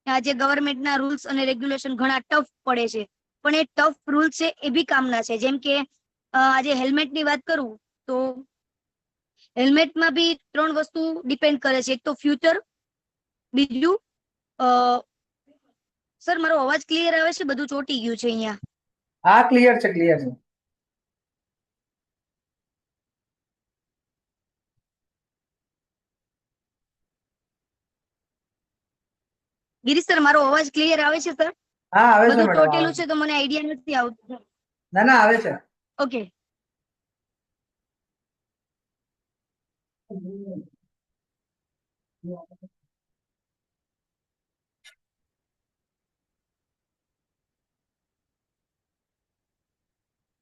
આજે ગવર્મેન્ટના રૂલ્સ અને રેગ્યુલેશન ઘણા ટફ પડે છે, પણ એ ટફ રૂલ્સ છે એ બી કામના છે. જેમ કે આજે હેલ્મેટની વાત કરું તો હેલ્મેટમાં બી 3 વસ્તુ ડિપેન્ડ કરે છે. એક તો ફ્યુચર, બીજું સર મારો અવાજ ક્લિયર આવે છે? બધું ચોટી ગયું છે અહીંયા. હા, ક્લિયર છે, ક્લિયર છે. ગિરીશ સર મારો અવાજ ક્લિયર આવે છે સર? હા, આવે છે બધું મેડમ, આવે ટોટેલું છે. છે તો મને આઈડિયા નથી આવતો. ના ના, આવે છે. ઓકે.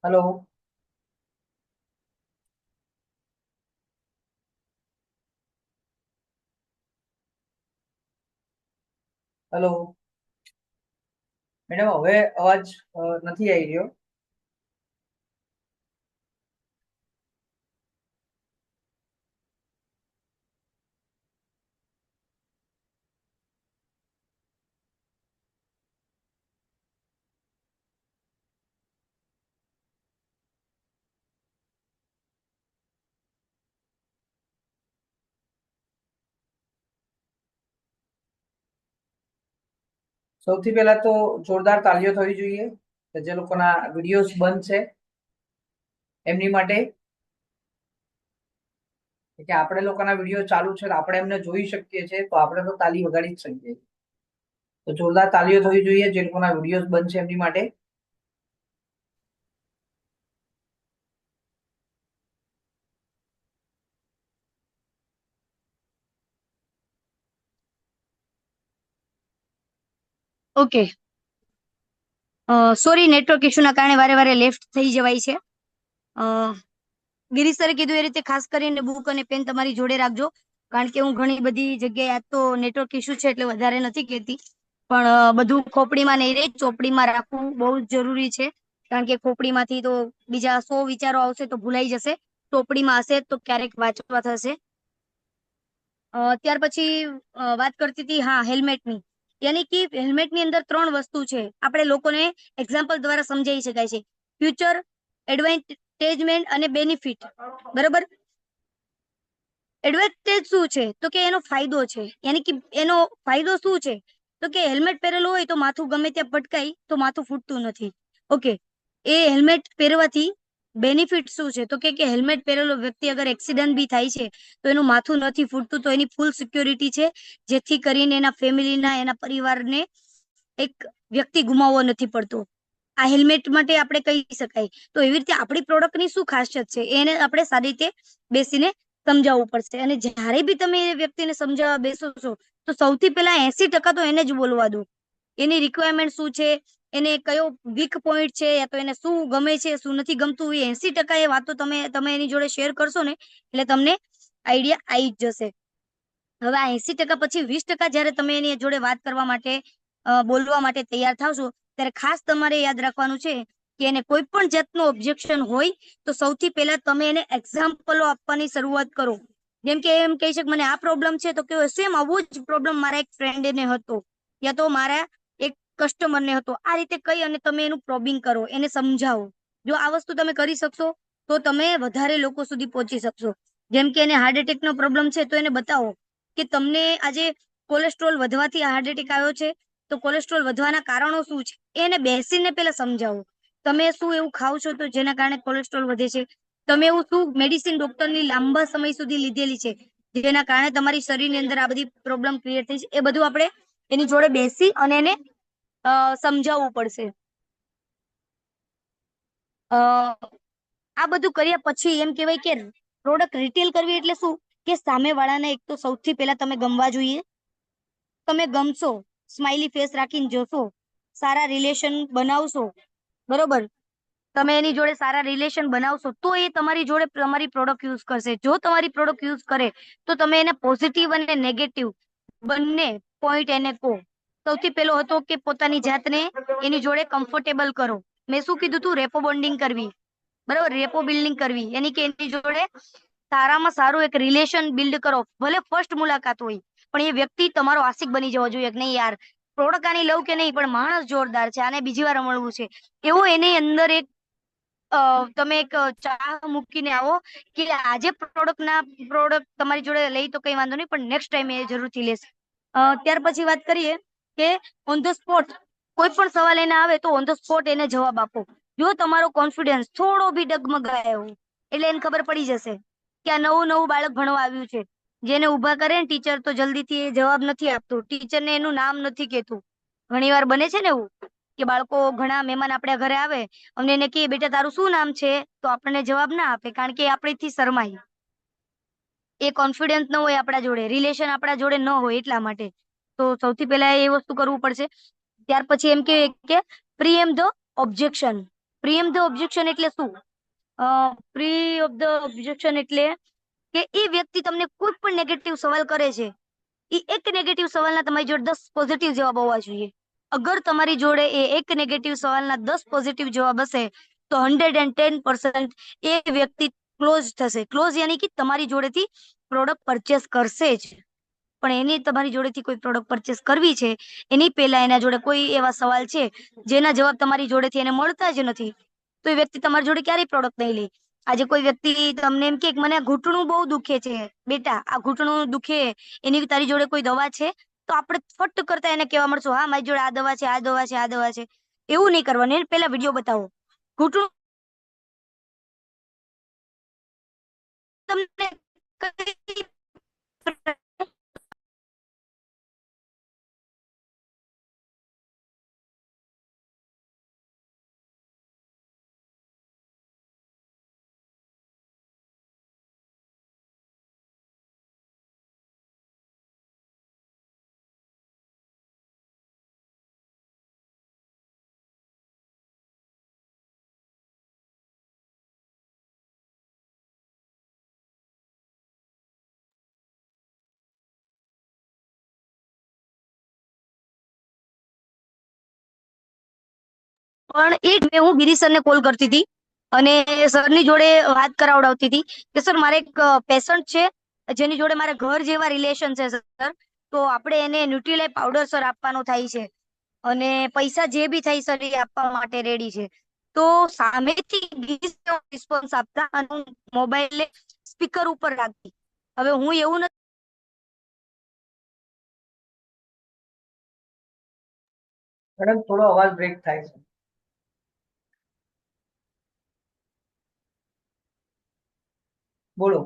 હેલો. હેલો મેડમ, હવે અવાજ નથી આવી રહ્યો. સૌથી પહેલા તો જોરદાર તાલીઓ થવી જોઈએ કે જે લોકોના વિડીયોઝ બંધ છે એમની માટે, કે આપણે લોકોના વિડીયો ચાલુ છે આપણે એમને જોઈ શકીએ છીએ, તો આપણે તો તાલી વગાડી જ શકીએ. તો જોરદાર તાલીઓ થવી જોઈએ જે લોકોના વિડીયોઝ બંધ છે એમની માટે. ઓકે, સોરી નેટવર્ક ઇશ્યુના કારણે વારે વારે લેફ્ટ થઈ જવાય છે. ગિરીશ સરે કીધું એ રીતે ખાસ કરીને બુક અને પેન તમારી જોડે રાખજો, કારણ કે હું ઘણી બધી જગ્યાએ આજ તો નેટવર્ક ઇશ્યુ છે એટલે વધારે નથી કહેતી. પણ બધું ખોપડીમાં નહીં રહે, ચોપડીમાં રાખવું બહુ જ જરૂરી છે. કારણ કે ખોપડીમાંથી તો બીજા 100 વિચારો આવશે તો ભૂલાઈ જશે. ચોપડીમાં હશે તો ક્યારેક વાંચવા થશે. ત્યાર પછી વાત કરતી હતી, હા, હેલ્મેટની. યાની કે હેલ્મેટની અંદર 3 વસ્તુ છે, આપણે લોકોને એક્ઝામ્પલ દ્વારા સમજાવી શકાય છે. ફ્યુચર, એડવાન્ટેજમેન્ટ અને બેનિફિટ. બરોબર. એડવાન્ટેજ શું છે તો કે એનો ફાયદો છે, યાની કે એનો ફાયદો શું છે તો કે હેલ્મેટ પહેરેલું હોય તો માથું ગમે ત્યાં પટકાય તો માથું ફૂટતું નથી. ઓકે. એ હેલ્મેટ પહેરવાથી બેનિફિટ શું છે તો કે હેલ્મેટ પહેરેલો વ્યક્તિ અગર એક્સિડન્ટ બી થાય છે તો એનું માથું નથી ફૂટતું, તો એની ફૂલ સિક્યોરિટી છે, જેથી કરીને એના ફેમિલીના, એના પરિવારને એક વ્યક્તિ ગુમાવવો નથી પડતો. આ હેલ્મેટ માટે આપણે કહી શકાય. તો એવી રીતે આપણી પ્રોડક્ટની શું ખાસિયત છે એને આપણે સારી રીતે બેસીને સમજાવવું પડશે. અને જ્યારે બી તમે એ વ્યક્તિને સમજાવવા બેસો છો તો સૌથી પહેલા 80% તો એને જ બોલવા દો. એની રિક્વાયરમેન્ટ શું છે, એને કયો વીક પોઈન્ટ છે, યા તો એને શું ગમે છે, શું નથી ગમતું, એ 80% એ વાતો તમે એની જોડે શેર કરશો ને એટલે તમને આઈડિયા આવી જ જશે. હવે આ 80% પછી 20% જયારે તમે એની જોડે વાત કરવા માટે, બોલવા માટે તૈયાર થાવશો, ત્યારે ખાસ તમારે યાદ રાખવાનું છે કે એને કોઈ પણ જાતનું ઓબ્જેક્શન હોય તો સૌથી પહેલા તમે એને એક્ઝામ્પલો આપવાની શરૂઆત કરો. જેમ કે એમ કહી શકે મને આ પ્રોબ્લેમ છે તો કેવો સેમ આવો જ પ્રોબ્લેમ મારા એક ફ્રેન્ડને હતો, યા તો મારા એક કસ્ટમરને હતો. આ રીતે કહી અને તમે એનું પ્રોબિંગ કરો, એને સમજાવો. જો આ વસ્તુ તમે કરી શકશો તો તમે વધારે લોકો સુધી પહોંચી શકશો. જેમ કે એને હાર્ટ એટેક નો પ્રોબ્લેમ છે તો એને બતાવો કે તમને આજે કોલેસ્ટ્રોલ વધવાથી હાર્ટ એટેક આવ્યો છે, તો કોલેસ્ટ્રોલ વધવાના કારણો શું છે એને બેસીને પેલા સમજાવો. તમે શું એવું ખાવ છો તો જેના કારણે કોલેસ્ટ્રોલ વધે છે, તમે એવું શું મેડિસિન ડોક્ટરની લાંબા સમય સુધી લીધેલી છે જેના કારણે તમારી શરીરની અંદર આ બધી પ્રોબ્લેમ ક્રિએટ થઈ છે, એ બધું આપણે એની જોડે બેસી અને એને સમજાવવું પડશે. આ બધું કર્યા પછી એમ કહેવાય કે પ્રોડક્ટ રિટેલ કરવી એટલે શું કે સામે વાળાને એક તો સૌથી પહેલા તમે ગમવા જોઈએ. તમે ગમશો, સ્માઈલી ફેસ રાખીને જોશો, સારા રિલેશન બનાવશો, બરોબર. તમે એની જોડે સારા રિલેશન બનાવશો તો એ તમારી જોડે તમારી પ્રોડક્ટ યુઝ કરશે. જો તમારી પ્રોડક્ટ યુઝ કરે તો તમે એને પોઝિટિવ અને નેગેટિવ બંને પોઈન્ટ એને કહો. સૌથી પહેલો હતો કે પોતાની જાતને એની જોડે કમ્ફર્ટેબલ કરો. મેં શું કીધું તું? રેપો બોન્ડિંગ કરવી, બરોબર. રેપો બિલ્ડિંગ કરવી એની કે એની જોડે સારામાં સારું એક રિલેશન બિલ્ડ કરો. ભલે ફર્સ્ટ મુલાકાત હોય પણ એ વ્યક્તિ તમારો આશિક બની જવો જોઈએ કે નહીં યાર, પ્રોડક્ટ આની લઉં કે નહીં પણ માણસ જોરદાર છે, આને બીજી વાર મળવું છે. એવું એની અંદર એક તમે એક ચાહ મૂકીને આવો કે આજે પ્રોડક્ટ તમારી જોડે લઈ તો કઈ વાંધો નહીં પણ નેક્સ્ટ ટાઈમ એ જરૂરથી લેશે. ત્યાર પછી વાત કરીએ કે ઓન ધ સ્પોટ કોઈ પણ સવાલ એને આવે તો ઓન ધ સ્પોટ એને જવાબ આપો. જો તમારો કોન્ફિડન્સ થોડો બી ડગમગાયો એટલે એને ખબર પડી જશે કે આ નવું નવું બાળક ભણવા આવ્યું છે. જેને ઉભા કરે ને ટીચર તો જલ્દીથી એ જવાબ નથી આપતું, ટીચરને એનું નામ નથી કેતું. ઘણી વાર બને છે ને એવું કે બાળકો, ઘણા મહેમાન આપણા ઘરે આવે અને એને કહીએ બેટા તારું શું નામ છે, તો આપણને જવાબ ના આપે કારણ કે એ આપણીથી શરમાય. એ કોન્ફિડન્સ ન હોય આપણા જોડે, રિલેશન આપણા જોડે ન હોય એટલા માટે. તો સૌથી પહેલા એ વસ્તુ કરવું પડશે. ત્યાર પછી એમ કે pre the objection. Pre the objection એટલે શું? પ્રી ઓફ ધ ઓબ્જેક્શન એટલે કે એ વ્યક્તિ તમને કોઈ પણ નેગેટિવ સવાલ કરે છે, એ એક નેગેટિવ સવાલના તમારી જોડે 10 પોઝિટિવ જવાબ હોવા જોઈએ. અગર તમારી જોડે એ એક નેગેટિવ સવાલના 10 પોઝિટિવ જવાબ હશે તો 110% એ વ્યક્તિ ક્લોઝ થશે. ક્લોઝ યાની કે તમારી જોડેથી પ્રોડક્ટ પરચેસ કરશે જ. પણ એની તમારી જોડેથી કોઈ પ્રોડક્ટ પરચેસ કરવી છે એની પહેલા એના જોડે કોઈ એવા સવાલ છે જેના જવાબ તમારી જોડેથી એને મળતા જ નથી, તો એ વ્યક્તિ તમારી જોડે ક્યારેય પ્રોડક્ટ નહીં લે. આજે કોઈ વ્યક્તિ તમને એમ કે મને આ ઘૂંટણું બહુ દુખે છે, બેટા આ ઘૂંટણું દુખે એની તારી જોડે કોઈ દવા છે, તો આપણે ફટ કરતા એને કહેવા મળશું હા મારી જોડે આ દવા છે, આ દવા છે, આ દવા છે. એવું નહીં કરવાનું. એને પહેલા વિડીયો બતાવો. ઘૂંટણું તમને કઈ પણ એક હું ગિરીશ સરને કોલ કરતી હતી અને સરની જોડે વાત કરાવડાવતી હતી કે સર મારે એક પેશન્ટ છે જેની જોડે મારા ઘર જેવા રિલેશન છે સર, તો આપણે એને ન્યુટ્રીલાઇફ પાવડર સર આપવાનો થાય છે અને પૈસા જે બી થાય સર એ આપવા માટે રેડી છે. તો સામેથી રિસ્પોન્સ આપતા અને હું મોબાઈલ સ્પીકર ઉપર રાખતી. હવે હું એવું નથી. મેડમ થોડો અવાજ બ્રેક થાય છે. બોલો.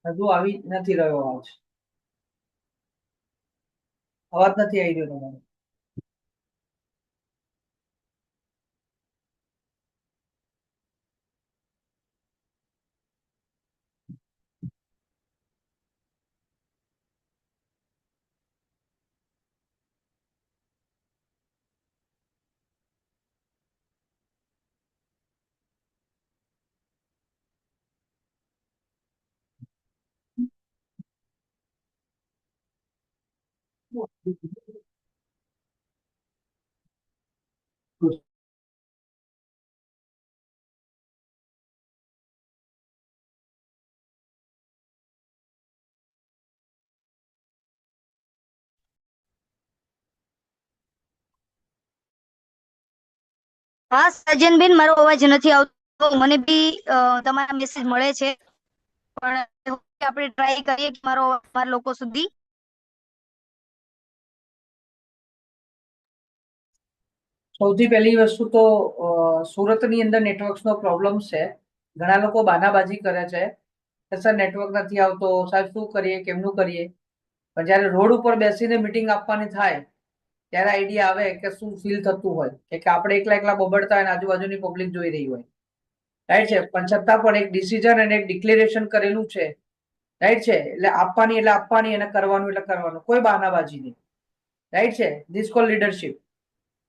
હજુ આવી નથી રહ્યો અવાજ. અવાજ નથી આવી રહ્યો તમારો. હા સજનબેન, મારો અવાજ નથી આવતો. મને બી તમારા મેસેજ મળે છે, પણ આપણે ટ્રાય કરીએ કે મારો અવાજ લોકો સુધી. સૌથી પહેલી વસ્તુ તો સુરતની અંદર નેટવર્ક્સનો પ્રોબ્લેમ છે. ઘણા લોકો બાનાબાજી કરે છે કે સર નેટવર્ક નથી આવતો, સાહેબ શું કરીએ, કેમનું કરીએ. પણ જ્યારે રોડ ઉપર બેસીને મીટિંગ આપવાની થાય ત્યારે આઈડિયા આવે કે શું ફીલ થતું હોય કે આપણે એકલા એકલા બબડતા હોય અને આજુબાજુની પબ્લિક જોઈ રહી હોય. રાઈટ છે. પણ છતાં પણ એક ડિસિઝન અને એક ડિક્લેરેશન કરેલું છે. રાઈટ છે. એટલે આપવાની અને કરવાનું એટલે કરવાનું. કોઈ બહાનાબાજી નહીં. રાઈટ છે. This call leadership.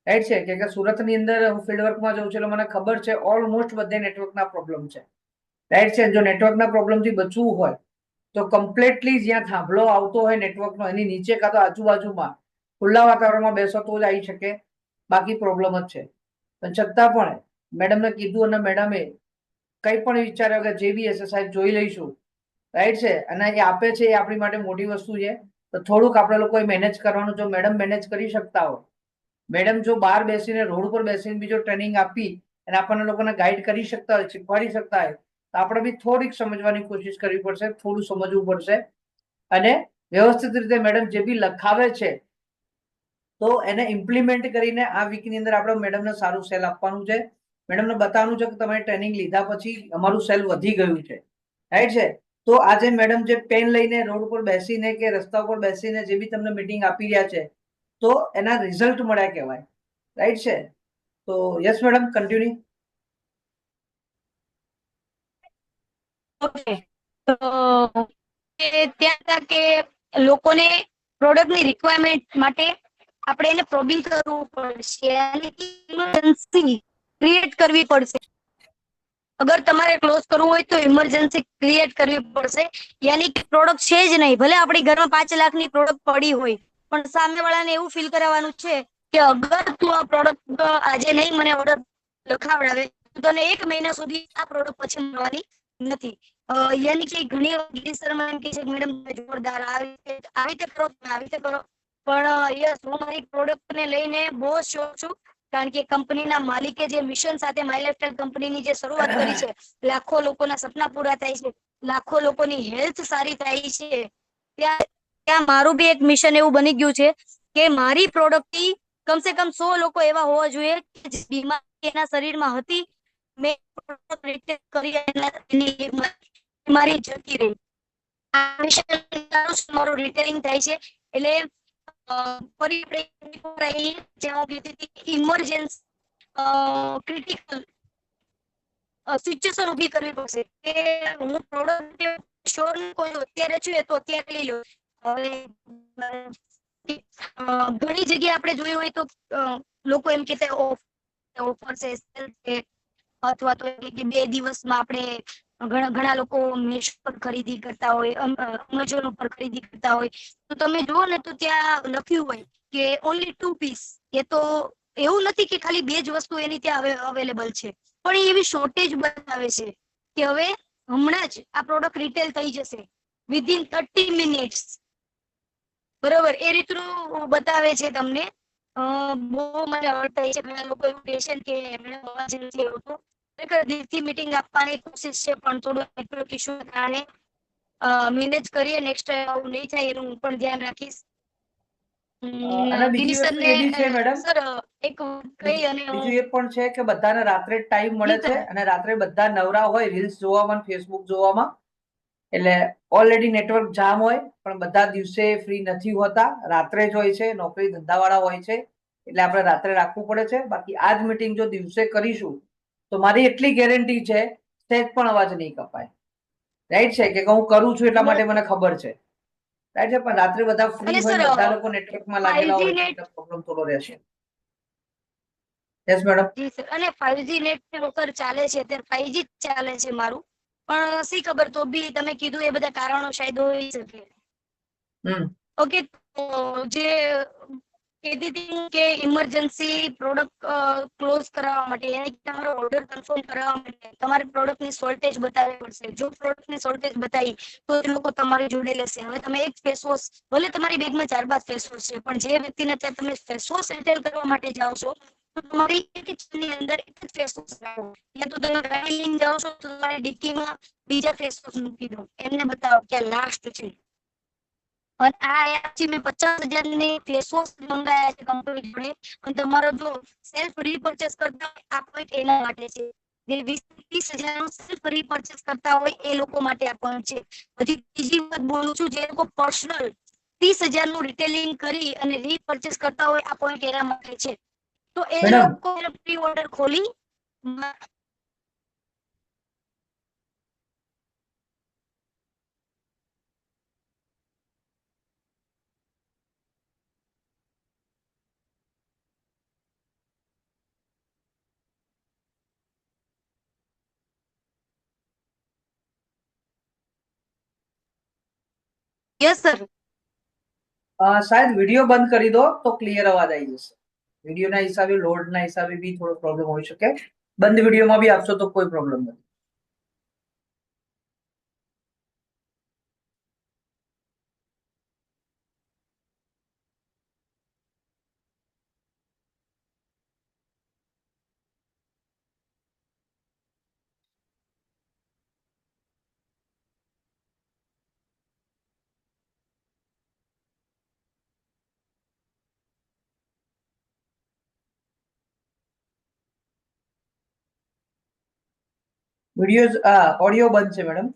રાઈટ છે કે સુરતની અંદર હું ફિલ્ડ વર્કમાં જઉં છું એટલે મને ખબર છે ઓલમોસ્ટ બધે નેટવર્કના પ્રોબ્લેમ છે. રાઈટ છે. જો નેટવર્કના પ્રોબ્લેમથી બચવું હોય તો કમ્પ્લીટલી જ્યાં થાંભલો આવતો હોય નેટવર્કનો એની નીચે કાં તો આજુબાજુમાં ખુલ્લા વાતાવરણમાં બેસો તો જ આવી શકે, બાકી પ્રોબ્લેમ જ છે. પણ છતાં પણ મેડમને કીધું અને મેડમે કંઈ પણ વિચાર્યો કે જે બી હશે સાહેબ જોઈ લઈશું. રાઈટ છે. અને એ આપે છે એ આપણી માટે મોટી વસ્તુ છે. તો થોડુંક આપણે લોકોએ મેનેજ કરવાનું. જો મેડમ મેનેજ કરી શકતા હોય, મેડમ જો બહાર બેસીને રોડ ઉપર બેસીને બીજો ટ્રેનિંગ આપી અને આપણને લોકોને ગાઈડ કરી શકતા હોય, શીખવાડી શકતા હોય, તો આપણે બી થોડીક સમજવાની કોશિશ કરવી પડશે, થોડું સમજવું પડશે. અને વ્યવસ્થિત રીતે મેડમ જે બી લખાવે છે તો એને ઇમ્પ્લિમેન્ટ કરીને આ વીકની અંદર આપણે મેડમને સારું સેલ આપવાનું છે. મેડમને બતાવવાનું છે કે તમે ટ્રેનિંગ લીધા પછી અમારું સેલ વધી ગયું છે. રાઈટ છે. તો આજે મેડમ જે પેન લઈને રોડ ઉપર બેસીને કે રસ્તા ઉપર બેસીને જે બી તમને મીટિંગ આપી રહ્યા છે તો એના રિઝલ્ટ મળ્યા કહેવાય. રાઈટ છે. તો યસ મેડમ, કન્ટિન્યુ. ઓકે. તો ત્યાં હતા કે લોકોને પ્રોડક્ટની રિક્વાયરમેન્ટ માટે આપણે એને પ્રોબિંગ કરવું પડશે અને ઇમરજન્સી ક્રિએટ કરવી પડશે. અગર તમારે ક્લોઝ કરવું હોય તો ઇમરજન્સી ક્રિએટ કરવી પડશે. યાની કે પ્રોડક્ટ છે જ નહીં, ભલે આપણી ઘરમાં 5 લાખની પ્રોડક્ટ પડી હોય, પણ સામેવાળાને એવું ફીલ કરાવવાનું છે કે અગર તું આ પ્રોડક્ટ આજે નહીં મને ઓર્ડર લખાવડાવે તો તને 1 મહિના સુધી આ પ્રોડક્ટ પછી મળવાની નથી. યાની કે ઘણી ગિરીશ શર્મા એમ કહે છે કે મેડમ તમે જોરદાર આવી રીતે કરો, તમે આવી રીતે કરો. પણ યસ, હું મારી પ્રોડક્ટને લઈને બહુ શ્યોર છું. કારણ કે કંપનીના માલિકે જે મિશન સાથે માય લાઈફસ્ટાઈલ કંપનીની જે શરૂઆત કરી છે, લાખો લોકોના સપના પૂરા થાય છે, લાખો લોકોની હેલ્થ સારી થાય છે, ત્યાં ત્યાં મારું બી એક મિશન એવું બની ગયું છે કે મારી પ્રોડક્ટથી કમસે કમ 100 લોકો એવા હોવા જોઈએ કે જે બીમારી એના શરીરમાં હતી, મેં પ્રોડક્ટ રિટેક કરી એની બીમારી જતી રહી. આ મિશન મારું રિટેલિંગ થાય છે. એટલે ફરી આપણે જ્યાં હું કહેતી હતી ઇમરજન્સી ક્રિટિકલ સિચ્યુએશન ઊભી કરવી પડશે કે હું પ્રોડક્ટ શ્યોર કોઈ અત્યારે છું તો અત્યારે લઈ લો. હવે ઘણી જગ્યાએ આપણે જોયું હોય તો લોકો એમ કહેતા ઓફર છે, સેલ છે, અથવા તો કે 2 દિવસમાં આપણે ઘણા લોકો મીશો પર ખરીદી કરતા હોય, અમેઝોન ઉપર ખરીદી કરતા હોય, તો તમે જુઓ ને તો ત્યાં લખ્યું હોય કે ઓનલી 2 પીસ. એ તો એવું નથી કે ખાલી 2 જ વસ્તુ એની ત્યાં અવેલેબલ છે, પણ એ એવી શોર્ટેજ બતાવે છે કે હવે હમણાં જ આ પ્રોડક્ટ રિટેલ થઈ જશે વિધિન 30 મિનિટ્સ. બરોબર, એ રીતનું બતાવે છે તમને. બહુ મને હર્ટ થાય છે. ઘણા લોકો એવું કહે છે કે એમને અવાજ નથી આવતો. ખરેખર દિલથી મીટિંગ આપવાની કોશિશ છે, પણ થોડું નેટવર્ક ઇશ્યુ કારણે મેનેજ કરીએ. નેક્સ્ટ ટાઈમ આવું નહીં થાય એનું હું પણ ધ્યાન રાખીશ. અને બીજી દિનેશ વસ્તુ સરને એ બી છે મેડમ, સર એક કઈ અને બીજું એ પણ છે કે બધાને રાત્રે ટાઈમ મળે જી છે સર. અને રાત્રે બધા નવરા હોય રીલ્સ જોવામાં, ફેસબુક જોવામાં, એટલે ઓલરેડી નેટવર્ક જામ હોય, પણ બધા દિવસે ફ્રી નથી હોતા, રાત્રે જ હોય છે, નોકરી ધંધાવાળા હોય છે, એટલે આપણે રાત્રે રાખવું પડે છે. બાકી આ જ મીટિંગ જો દિવસે કરીશું તો મારી એટલી ગેરંટી છે, સહેજ પણ અવાજ નહીં કપાય. રાઈટ છે કે હું કરું છું એટલા માટે મને ખબર છે, રાઈટ છે. પણ રાત્રે બધા ફ્રી અને હોય, સર બધા લોકો નેટવર્કમાં લાગેલા 5G હોય છે, નેટ, એટલે પ્રોબ્લેમ થોડો રહેશે. Yes madam. જી સર. અને 5G નેટ સર ચાલે છે, અત્યારે 5G ચાલે છે મારું, પણ શી ખબર, તો બી તમે કીધું એ બધા કારણો શાયદ હોઈ શકે. ઓકે, તો જે કહેતી હતી હું કે ઇમરજન્સી પ્રોડક્ટ ક્લોઝ કરાવવા માટે, યાની કે તમારો ઓર્ડર કન્ફર્મ કરાવવા માટે તમારે પ્રોડક્ટની શોર્ટેજ બતાવવી પડશે. જો પ્રોડક્ટની શોર્ટેજ બતાવી તો એ લોકો તમારી જોડે લેશે. હવે તમે એક ફેસ વોશ, ભલે તમારી બેગમાં 4-5 ફેસ વોશ છે, પણ જે વ્યક્તિને ત્યાં તમે ફેસ વોશ રિટેલ કરવા માટે જાઓ છો, તો તમારી એક ની અંદર એક જ ફેસ વોશ રાખો. યા તો તમે ગાડી લઈને જાઓ છો તો તમારી ડિક્કીમાં બીજા ફેસ વોશ મૂકી દો, એમને બતાવો કે લાસ્ટ છે. અને આ એપથી મેં 50,000 ની ફેસ વોશ મંગાયા છે કંપની જોડે, અને તમારો જો સેલ્ફ રીપર્ચેસ કરતા હોય આ પોઈન્ટ એના માટે છે. જે 20-30,000 નું સેલ્ફ રીપર્ચેસ કરતા હોય એ લોકો માટે આ પોઈન્ટ છે. હજી બીજી વાત બોલું છું, જે લોકો પર્સનલ 30,000 નું રિટેલિંગ કરી અને રીપર્ચેસ કરતા હોય આ પોઈન્ટ એના માટે છે. તો એ મેડમ, લોકો પ્રી ઓર્ડર ખોલી યસ સર. શાયદ વિડીયો બંધ કરી દો તો ક્લિયર અવાજ આવી જશે. વિડીયોના હિસાબે, લોડના હિસાબે બી થોડો પ્રોબ્લેમ હોઈ શકે. બંધ વિડીયોમાં બી આપશો તો કોઈ પ્રોબ્લેમ નથી. વિડીયો, ઓડિયો બંધ છે મેડમ.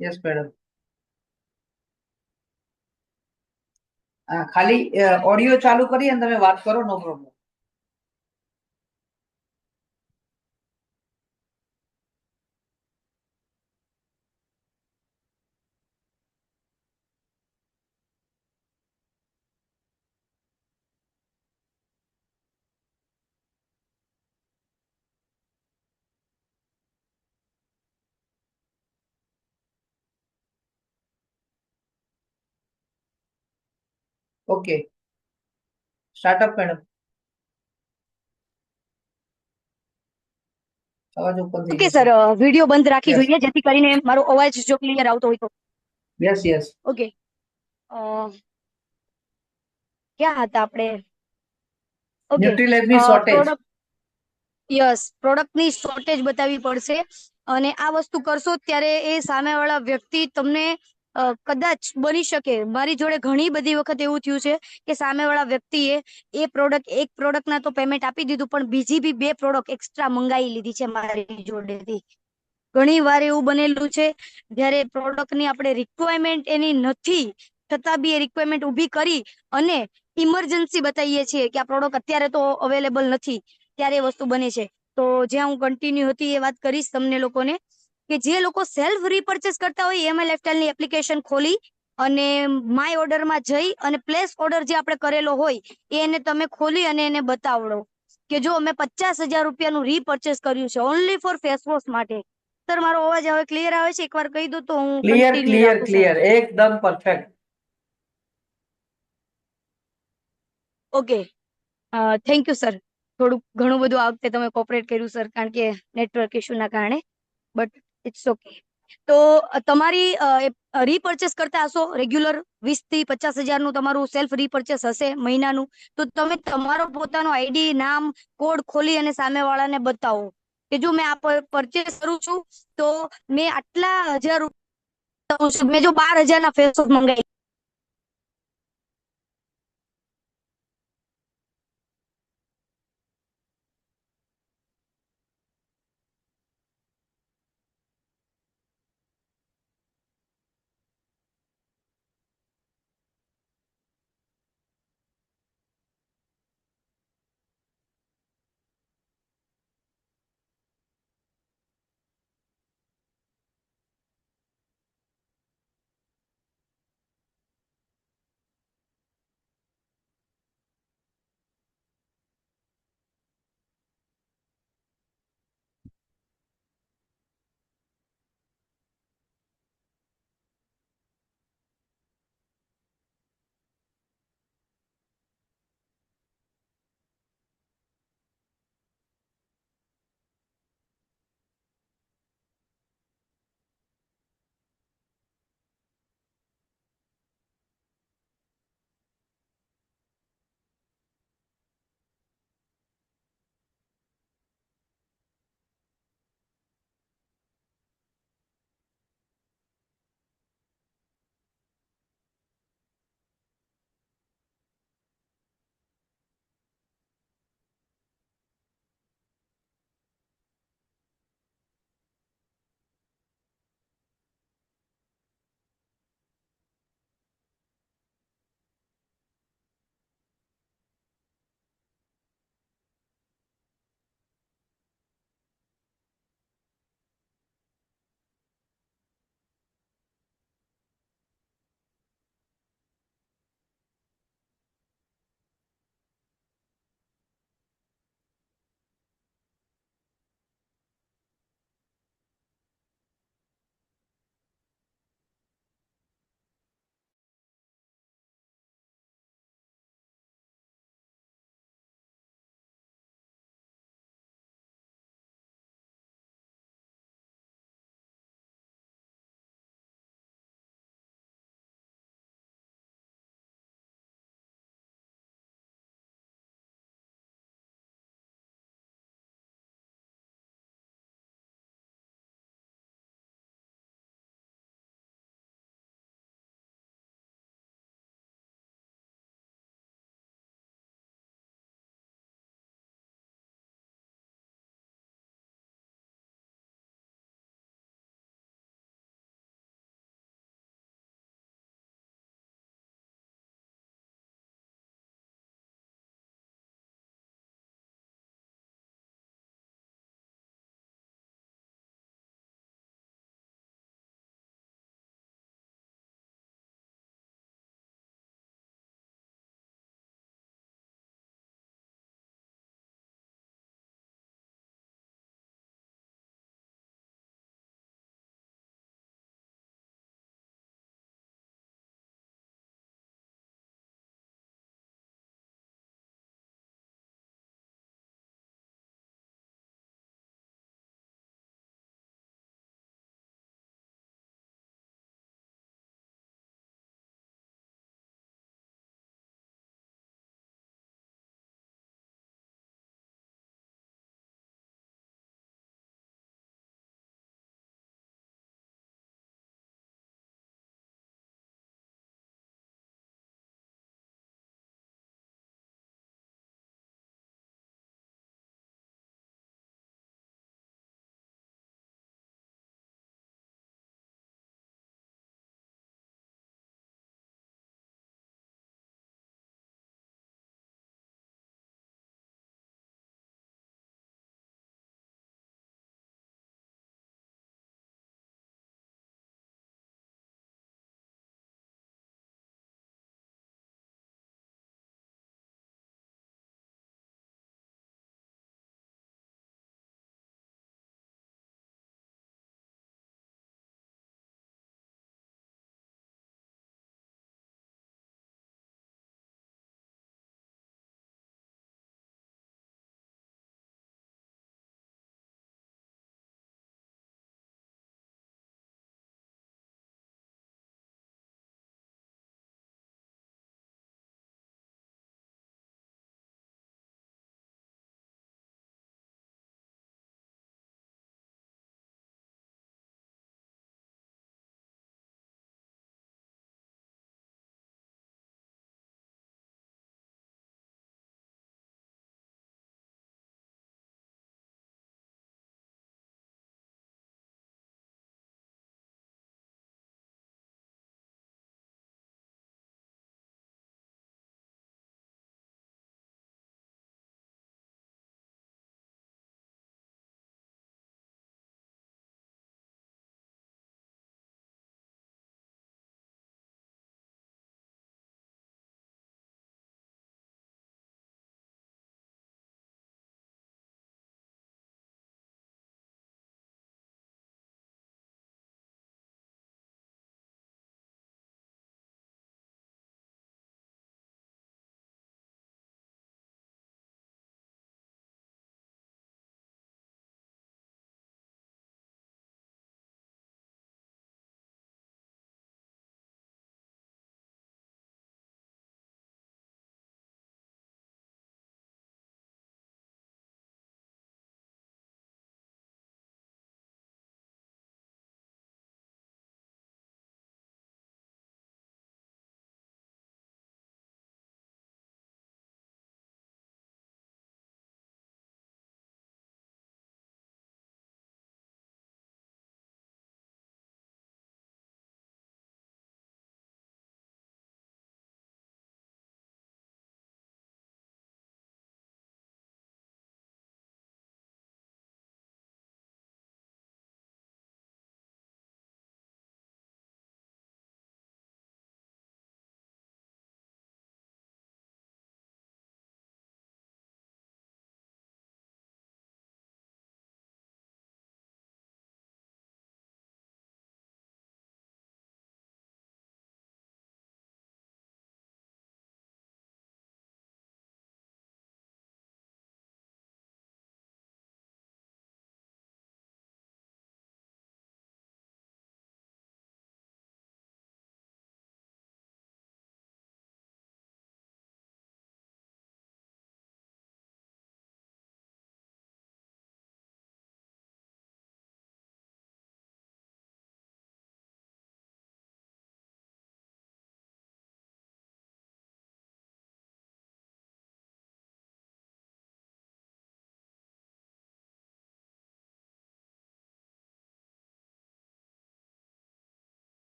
Yes madam. ખાલી ઓડિયો ચાલુ કરી અને તમે વાત કરો, નો પ્રોબ્લેમ. Okay, startup madam. અવાજ ઓપન થઈ ઓકે જશે. સર, વિડીયો બંધ રાખી યસ જોઈએ જેથી કરીને મારો અવાજ જો ક્લિયર આવતો હોય તો. Yes yes. ઓકે, ક્યાં હતા આપણે? ઓકે, ન્યુટ્રીલાઇફની શોર્ટેજ. પ્રોડક્ટ, યસ, પ્રોડક્ટની શોર્ટેજ બતાવવી પડશે. અને આ વસ્તુ કરશો ત્યારે એ સામેવાળા વ્યક્તિ તમને કદાચ બની શકે, મારી જોડે ઘણી બધી વખત એવું થયું છે કે સામેવાળા વ્યક્તિએ એક પ્રોડક્ટના તો પેમેન્ટ આપી દીધું, પણ બીજી બી 2 પ્રોડક્ટ એક્સ્ટ્રા મંગાવી લીધી છે મારી જોડેથી. ઘણી વાર એવું બનેલું છે, જ્યારે પ્રોડક્ટની આપણે રિક્વાયરમેન્ટ એની નથી, છતાં બી એ રિક્વાયરમેન્ટ ઊભી કરી અને ઇમરજન્સી બતાવીએ છીએ કે આ પ્રોડક્ટ અત્યારે તો અવેલેબલ નથી, ત્યારે એ વસ્તુ બને છે. તો જ્યાં હું કન્ટિન્યુ હતી એ વાત કરીશ તમને લોકોને કે જે લોકો સેલ્ફ રીપર્ચેસ કરતા હોય એમઆઈ લાઈફસ્ટાઈલની એપ્લિકેશન ખોલી અને માય ઓર્ડરમાં જઈ અને પ્લેસ ઓર્ડર જે આપણે કરેલો હોય એને તમે ખોલી અને એને બતાવડો કે જો મેં 50,000 રૂપિયાનું રીપર્ચેસ કર્યું છે ઓનલી ફોર ફેસ વોશ માટે. સર મારો અવાજ હવે ક્લિયર આવે છે? એકવાર કહી દો તો હું ક્લિયર કન્ટિન્યુ ક્લિયર રાખું સર. ક્લિયર, એકદમ perfect. Okay, thank you sir. થોડુંક ઘણું બધું આ વખતે તમે કોપરેટ કર્યું સર, કારણ કે નેટવર્ક ઇસ્યુના કારણે, બટ ઇટ્સ ઓકે. તો તમારી રીપર્ચેસ કરતા હશો રેગ્યુલર 20 થી 50,000 નું તમારું સેલ્ફ રીપર્ચેસ હશે મહિનાનું, તો તમે તમારો પોતાનો આઈડી, નામ, કોડ ખોલી અને સામેવાળાને બતાવો કે જો મેં આ પરચેસ કરું છું તો મેં આટલા હજાર, મેં જો 12,000 ના ફેસ વોશ મંગાવી.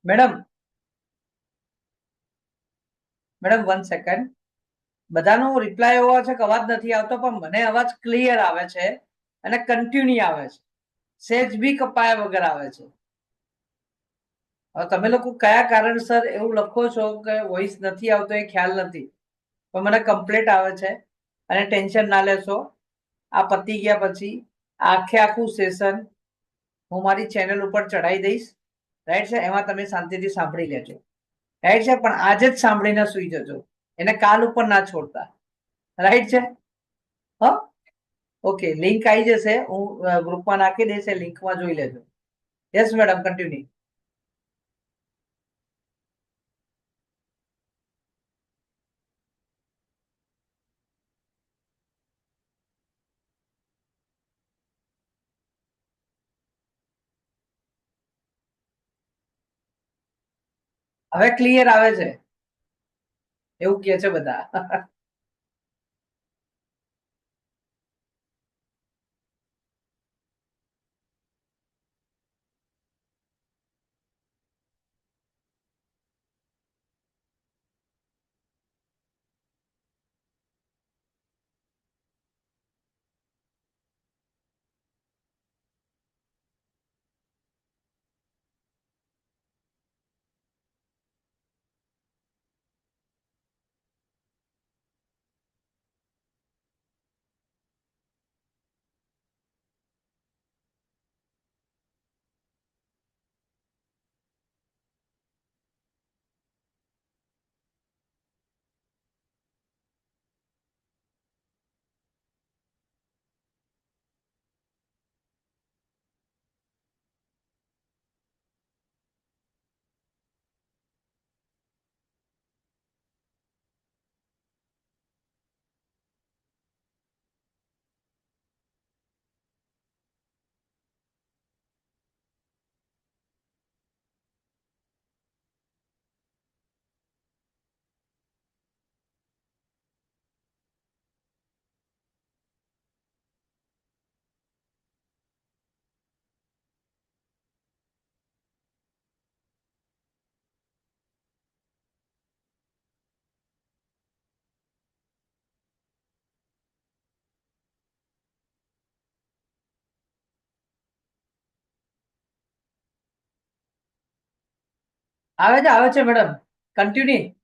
Madam, madam 1 second. બધાનો રિપ્લાય એવો છે કે અવાજ નથી આવતો, પણ મને અવાજ ક્લિયર આવે છે અને કન્ટિન્યુ આવે છે. સેજ બી કપાયા વગર આવે છે. હવે તમે લોકો કયા કારણસર એવું લખો છો કે વોઇસ નથી આવતો એ ખ્યાલ નથી, પણ મને કમ્પ્લીટ આવે છે. અને ટેન્શન ના લેશો, આ પતી ગયા પછી આખે આખું સેશન હું મારી ચેનલ ઉપર ચડાવી દઈશ. રાઈટ છે, એમાં તમે શાંતિથી સાંભળી લેજો. રાઈટ છે, પણ આજે જ સાંભળીને સુઈ જજો, એને કાલ ઉપર ના છોડતા. રાઈટ છે. હા, ઓકે. લિંક આવી જશે, હું ગ્રુપમાં નાખી દઈશ, લિંકમાં જોઈ લેજો. Yes madam, continue. હવે ક્લિયર આવે છે એવું કે છે બધા. આવે છે madam, continue.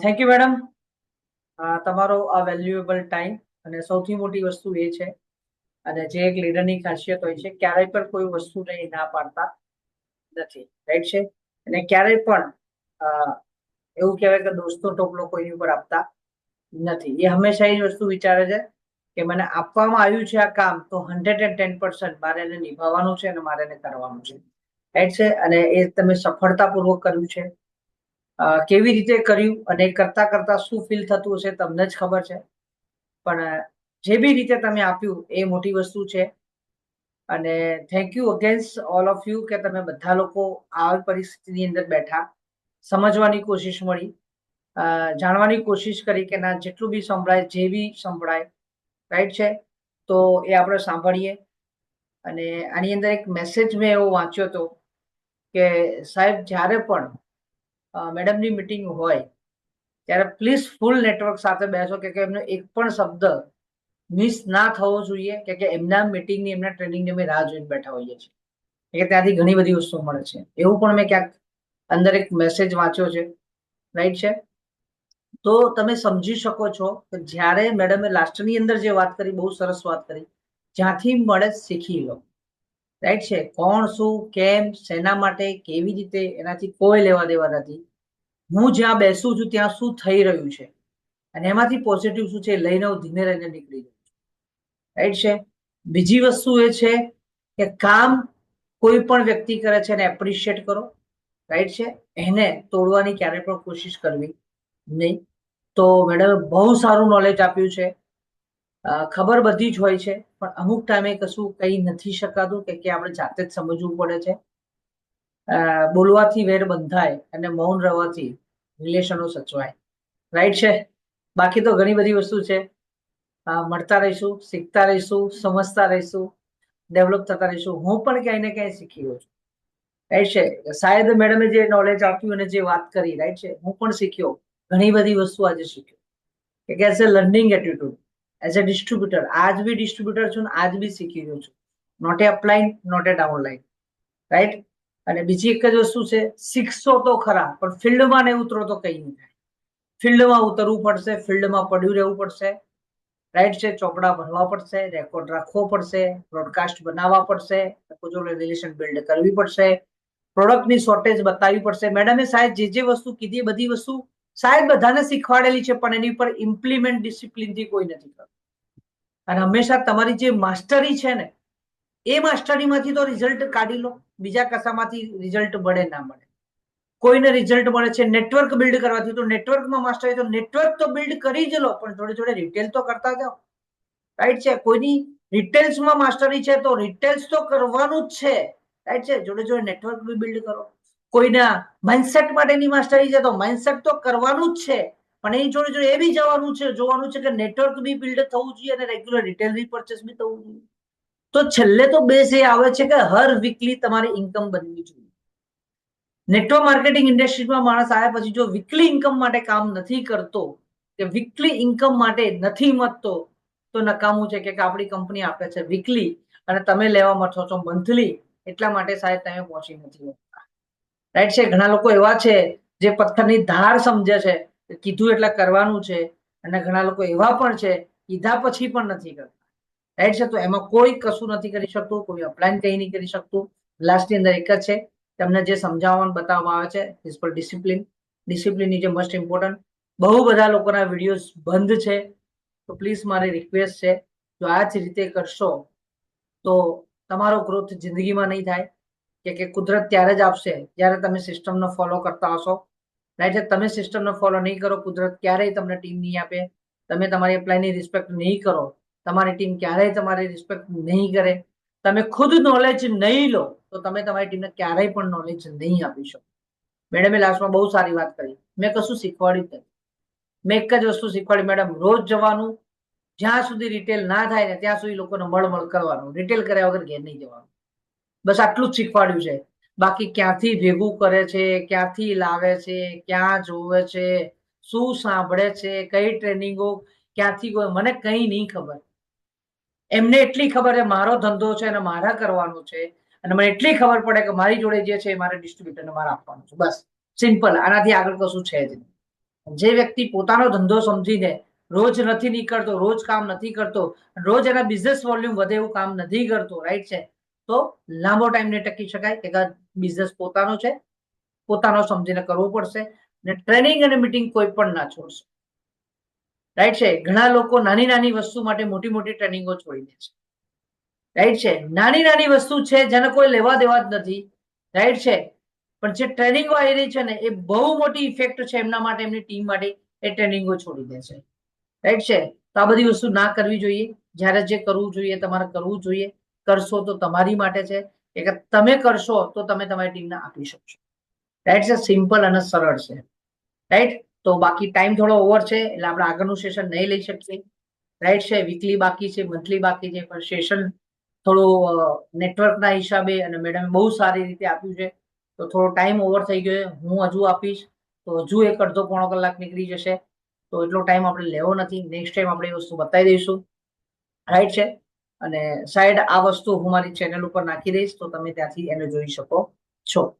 Thank you madam. તમારો આ વેલ્યુએબલ ટાઈમ, અને સૌથી મોટી વસ્તુ એ છે, અને જે એક લીડરની ખાસિયત હોય છે, ક્યારેય પણ કોઈ વસ્તુને ના પાડતા નથી, રાઈટ છે. અને ક્યારેય પણ એવું કહેવાય કે દોસ્તો ટોપલો કોઈની ઉપર આપતા નથી. એ હંમેશા એ જ વસ્તુ વિચારે છે કે મને આપવામાં આવ્યું છે આ કામ, તો 110% મારે એને નિભાવવાનું છે અને મારે એને કરવાનું છે, રાઈટ છે. અને એ તમે સફળતાપૂર્વક કર્યું છે. કેવી રીતે કર્યું અને કરતા કરતા શું ફીલ થતું હશે તમને જ ખબર છે, પણ જે બી રીતે તમે આપ્યું એ મોટી વસ્તુ છે. અને thank you against all of you કે તમે બધા લોકો આવી પરિસ્થિતિની અંદર બેઠા, સમજવાની કોશિશ મળી, જાણવાની કોશિશ કરી કે ના જેટલું બી સંભળાય, જે બી સંભળાય, રાઈટ છે. તો એ આપણે સાંભળીએ. અને આની અંદર એક મેસેજ મેં એવો વાંચ્યો હતો કે સાહેબ જ્યારે પણ મેડમની મિટિંગ હોય ત્યારે પ્લીઝ ફૂલ નેટવર્ક સાથે બેસો, કે એમનો એક પણ શબ્દ મિસ ના થવો જોઈએ, કે એમના મિટિંગની, એમના ટ્રેનિંગની અમે રાહ જોઈને બેઠા હોઈએ છીએ, કે ત્યાંથી ઘણી બધી વસ્તુઓ મળે છે. એવું પણ મેં ક્યાંક અંદર એક મેસેજ વાંચ્યો છે, રાઈટ છે. તો તમે સમજી શકો છો કે જ્યારે મેડમે લાસ્ટની અંદર જે વાત કરી, બહુ સરસ વાત કરી, જ્યાંથી મળે શીખી લો, રાઈટ છે. કોણ, શું, કેમ, શેના માટે, કેવી રીતે, એનાથી કોઈ લેવા દેવા નથી. હું જ્યાં બેસું છું ત્યાં શું થઈ રહ્યું છે અને એમાંથી પોઝિટિવ શું છે લઈને હું ધીમે રહીને નીકળી જાઉં છું, રાઈટ છે. બીજી વસ્તુ એ છે કે કામ કોઈ પણ વ્યક્તિ કરે છે એને એપ્રિશિએટ કરો, રાઈટ છે. એને તોડવાની ક્યારેય પણ કોશિશ કરવી નહીં. તો મેડમે બહુ સારું નોલેજ આપ્યું છે. ખબર બધી જ હોય છે, પણ અમુક ટાઈમે કશું કહી નથી શકાતું, કે આપણે જાતે જ સમજવું પડે છે. બોલવાથી વેર બંધાય અને મૌન રહેવાથી રિલેશનો સચવાય, રાઈટ છે. બાકી તો ઘણી બધી વસ્તુ છે. મળતા રહીશું, શીખતા રહીશું, સમજતા રહીશું, ડેવલપ થતા રહીશું. હું પણ ક્યાંય ને ક્યાંય શીખી રહ્યો છું, રાઈટ છે. શાયદ મેડમે જે નોલેજ આપ્યું અને જે વાત કરી, રાઈટ છે, હું પણ શીખ્યો, ઘણી બધી વસ્તુ આજે શીખ્યો. કે as a learning attitude, as a distributor, આજ બી ડિસ્ટ્રીબ્યુટર છું, આજ બી શીખી રહ્યો છું, not a upline, not a downline, right. અને બીજી એક જ વસ્તુ છે, શીખશો તો ખરા, પણ ફિલ્ડમાં નહીં ઉતરો તો કઈ નહીં થાય. ફિલ્ડમાં ઉતરવું પડશે, ફિલ્ડમાં પડ્યું રહેવું પડશે, રાઈટ છે. ચોપડા ભરવા પડશે, રેકોર્ડ રાખવો પડશે, બ્રોડકાસ્ટ બનાવવા પડશે, લોકો જોડે રિલેશન બિલ્ડ કરવી પડશે, પ્રોડક્ટની શોર્ટેજ બતાવવી પડશે. મેડમે સાહેબ જે વસ્તુ કીધી એ બધી વસ્તુ સાહેબ બધાને શીખવાડેલી છે, પણ એની પર ઇમ્પ્લિમેન્ટ ડિસિપ્લિનથી કોઈ નથી કરતું. અને હંમેશા તમારી જે માસ્ટરી છે ને, એ માસ્ટરીમાંથી તો રિઝલ્ટ કાઢી લો, બીજા કશામાંથી રિઝલ્ટ મળે ના મળે. કોઈને રિઝલ્ટ મળે છે નેટવર્ક બિલ્ડ કરવાથી, તો નેટવર્કમાં માસ્ટરી, તો નેટવર્ક તો બિલ્ડ કરી જ લો, પણ જોડે જોડે રિટેલ તો કરતા જાઓ, રાઈટ છે. કોઈની રિટેલ્સમાં માસ્ટરી છે તો રિટેલ્સ તો કરવાનું જ છે, રાઈટ છે. જોડે જોડે નેટવર્ક બી બિલ્ડ કરો. કોઈના માઇન્ડસેટ માટેની માસ્ટરી છે તો માઇન્ડસેટ તો કરવાનું જ છે, પણ એ જોડે જોડે એ બી જોવાનું છે કે નેટવર્ક બી બિલ્ડ થવું જોઈએ અને રેગ્યુલર રિટેલ રીપર્ચેસ બી થવું જોઈએ. તો છેલ્લે તો બેઝ એ આવે છે કે હર વીકલી તમારી ઇન્કમ બનવી જોઈએ. નેટવર્ક માર્કેટિંગ ઇન્ડસ્ટ્રીમાં માણસ આવ્યા પછી જો વીકલી ઇન્કમ માટે કામ નથી કરતો, કે વીકલી ઇન્કમ માટે નથી મતતો, તો નકામું છે. કે આપણી કંપની આપે છે વીકલી અને તમે લેવા મથો છો મંથલી, એટલા માટે સાહેબ તમે પહોંચી નથી શકતા, રાઈટ છે. ઘણા લોકો એવા છે જે પથ્થરની ધાર સમજે છે, કીધું એટલે કરવાનું છે, અને ઘણા લોકો એવા પણ છે કીધા પછી પણ નથી કરતા, રાઈટ છે. તો એમાં કોઈ કશું નથી કરી શકતું, કોઈ અપ્લાય કઈ નહીં કરી શકતું. લાસ્ટની અંદર એક જ છે, તમને જે સમજાવવાનું બતાવવામાં આવે છે is four discipline. Discipline is most important. બહુ બધા લોકોના વિડીયોઝ બંધ છે, તો પ્લીઝ મારી રિક્વેસ્ટ છે, જો આ જ રીતે કરશો તો તમારો ગ્રોથ જિંદગીમાં નહીં થાય. કે કુદરત ત્યારે જ આપશે જ્યારે તમે સિસ્ટમનો ફોલો કરતા હશો, રાઈટ. તમે સિસ્ટમનો ફોલો નહીં કરો, કુદરત ક્યારેય તમને ટીમ નહીં આપે. તમે તમારી એપ્લાયની રિસ્પેક્ટ નહીં કરો, તમારી ટીમ ક્યારેય તમારી રિસ્પેક્ટ નહીં કરે. તમે ખુદ નોલેજ નહીં લો તો તમે તમારી ટીમને ક્યારેય પણ નોલેજ નહીં આપી શકો. મેડમે લાસ્ટમાં બહુ સારી વાત કરી, મેં કશું શીખવાડ્યું નથી. મેં એક જ વસ્તુ શીખવાડી મેડમ, રોજ જવાનું, જ્યાં સુધી રિટેલ ના થાય ને ત્યાં સુધી લોકોને મળમળ કરવાનું, રિટેલ કર્યા વગર ઘેર નહીં જવાનું. બસ આટલું જ શીખવાડ્યું છે. બાકી ક્યાંથી ભેગું કરે છે, ક્યાંથી લાવે છે, ક્યાં જોવે છે, શું સાંભળે છે, કઈ ટ્રેનિંગો ક્યાંથી, મને કઈ નહીં ખબર. એમને એટલી ખબર છે મારો ધંધો છે અને મારા કરવાનો છે, અને મને એટલી ખબર પડે કે મારી જોડે જે છે એ મારે ડિસ્ટ્રીબ્યુટરને મારે આપવાનું છે, બસ સિમ્પલ. આનાથી આગળ કશું છે જ નહીં. જે વ્યક્તિ પોતાનો ધંધો સમજીને રોજ નથી નીકળતો, રોજ કામ નથી કરતો, રોજ એના બિઝનેસ વોલ્યુમ વધે એવું કામ નથી કરતો, રાઈટ છે, તો લાંબો ટાઈમ ને ટકી શકાય. કે બિઝનેસ પોતાનો છે, પોતાનો સમજીને કરવું પડશે, અને ટ્રેનિંગ અને મીટિંગ કોઈ પણ ના છોડશે, રાઈટ છે. ઘણા લોકો નાની નાની વસ્તુ માટે મોટી મોટી ટ્રેનિંગો છોડી દે છે, રાઈટ છે. નાની નાની વસ્તુ છે જેને કોઈ લેવા દેવા જ નથી, રાઈટ છે, પણ જે ટ્રેનિંગો આવી રહી છે ને એ બહુ મોટી ઇફેક્ટ છે એમના માટે, એમની ટીમ માટે, એ ટ્રેનિંગો છોડી દે છે, રાઈટ છે. તો આ બધી વસ્તુ ના કરવી જોઈએ. જ્યારે જે કરવું જોઈએ તમારે કરવું જોઈએ. કરશો તો તમારી માટે છે, કે તમે કરશો તો તમે તમારી ટીમને આપી શકશો, રાઈટ છે. સિમ્પલ અને સરળ છે, રાઈટ. તો બાકી ટાઈમ થોડો ઓવર છે એટલે આપણે આગળનું સેશન નહીં લઈ શકીએ, રાઈટ છે. વીકલી બાકી છે, મંથલી બાકી છે, પણ સેશન થોડું નેટવર્કના હિસાબે અને મેડમે બહુ સારી રીતે આપ્યું છે, તો થોડો ટાઈમ ઓવર થઈ ગયો. હું હજુ આપીશ તો હજુ એક અડધો પોણો કલાક નીકળી જશે, તો એટલો ટાઈમ આપણે લેવો નથી. નેક્સ્ટ ટાઈમ આપણે એ વસ્તુ બતાવી દઈશું, રાઈટ છે. અને સાઈડ આ વસ્તુ હું મારી ચેનલ ઉપર નાખી દઈશ, તો તમે ત્યાંથી એને જોઈ શકો છો.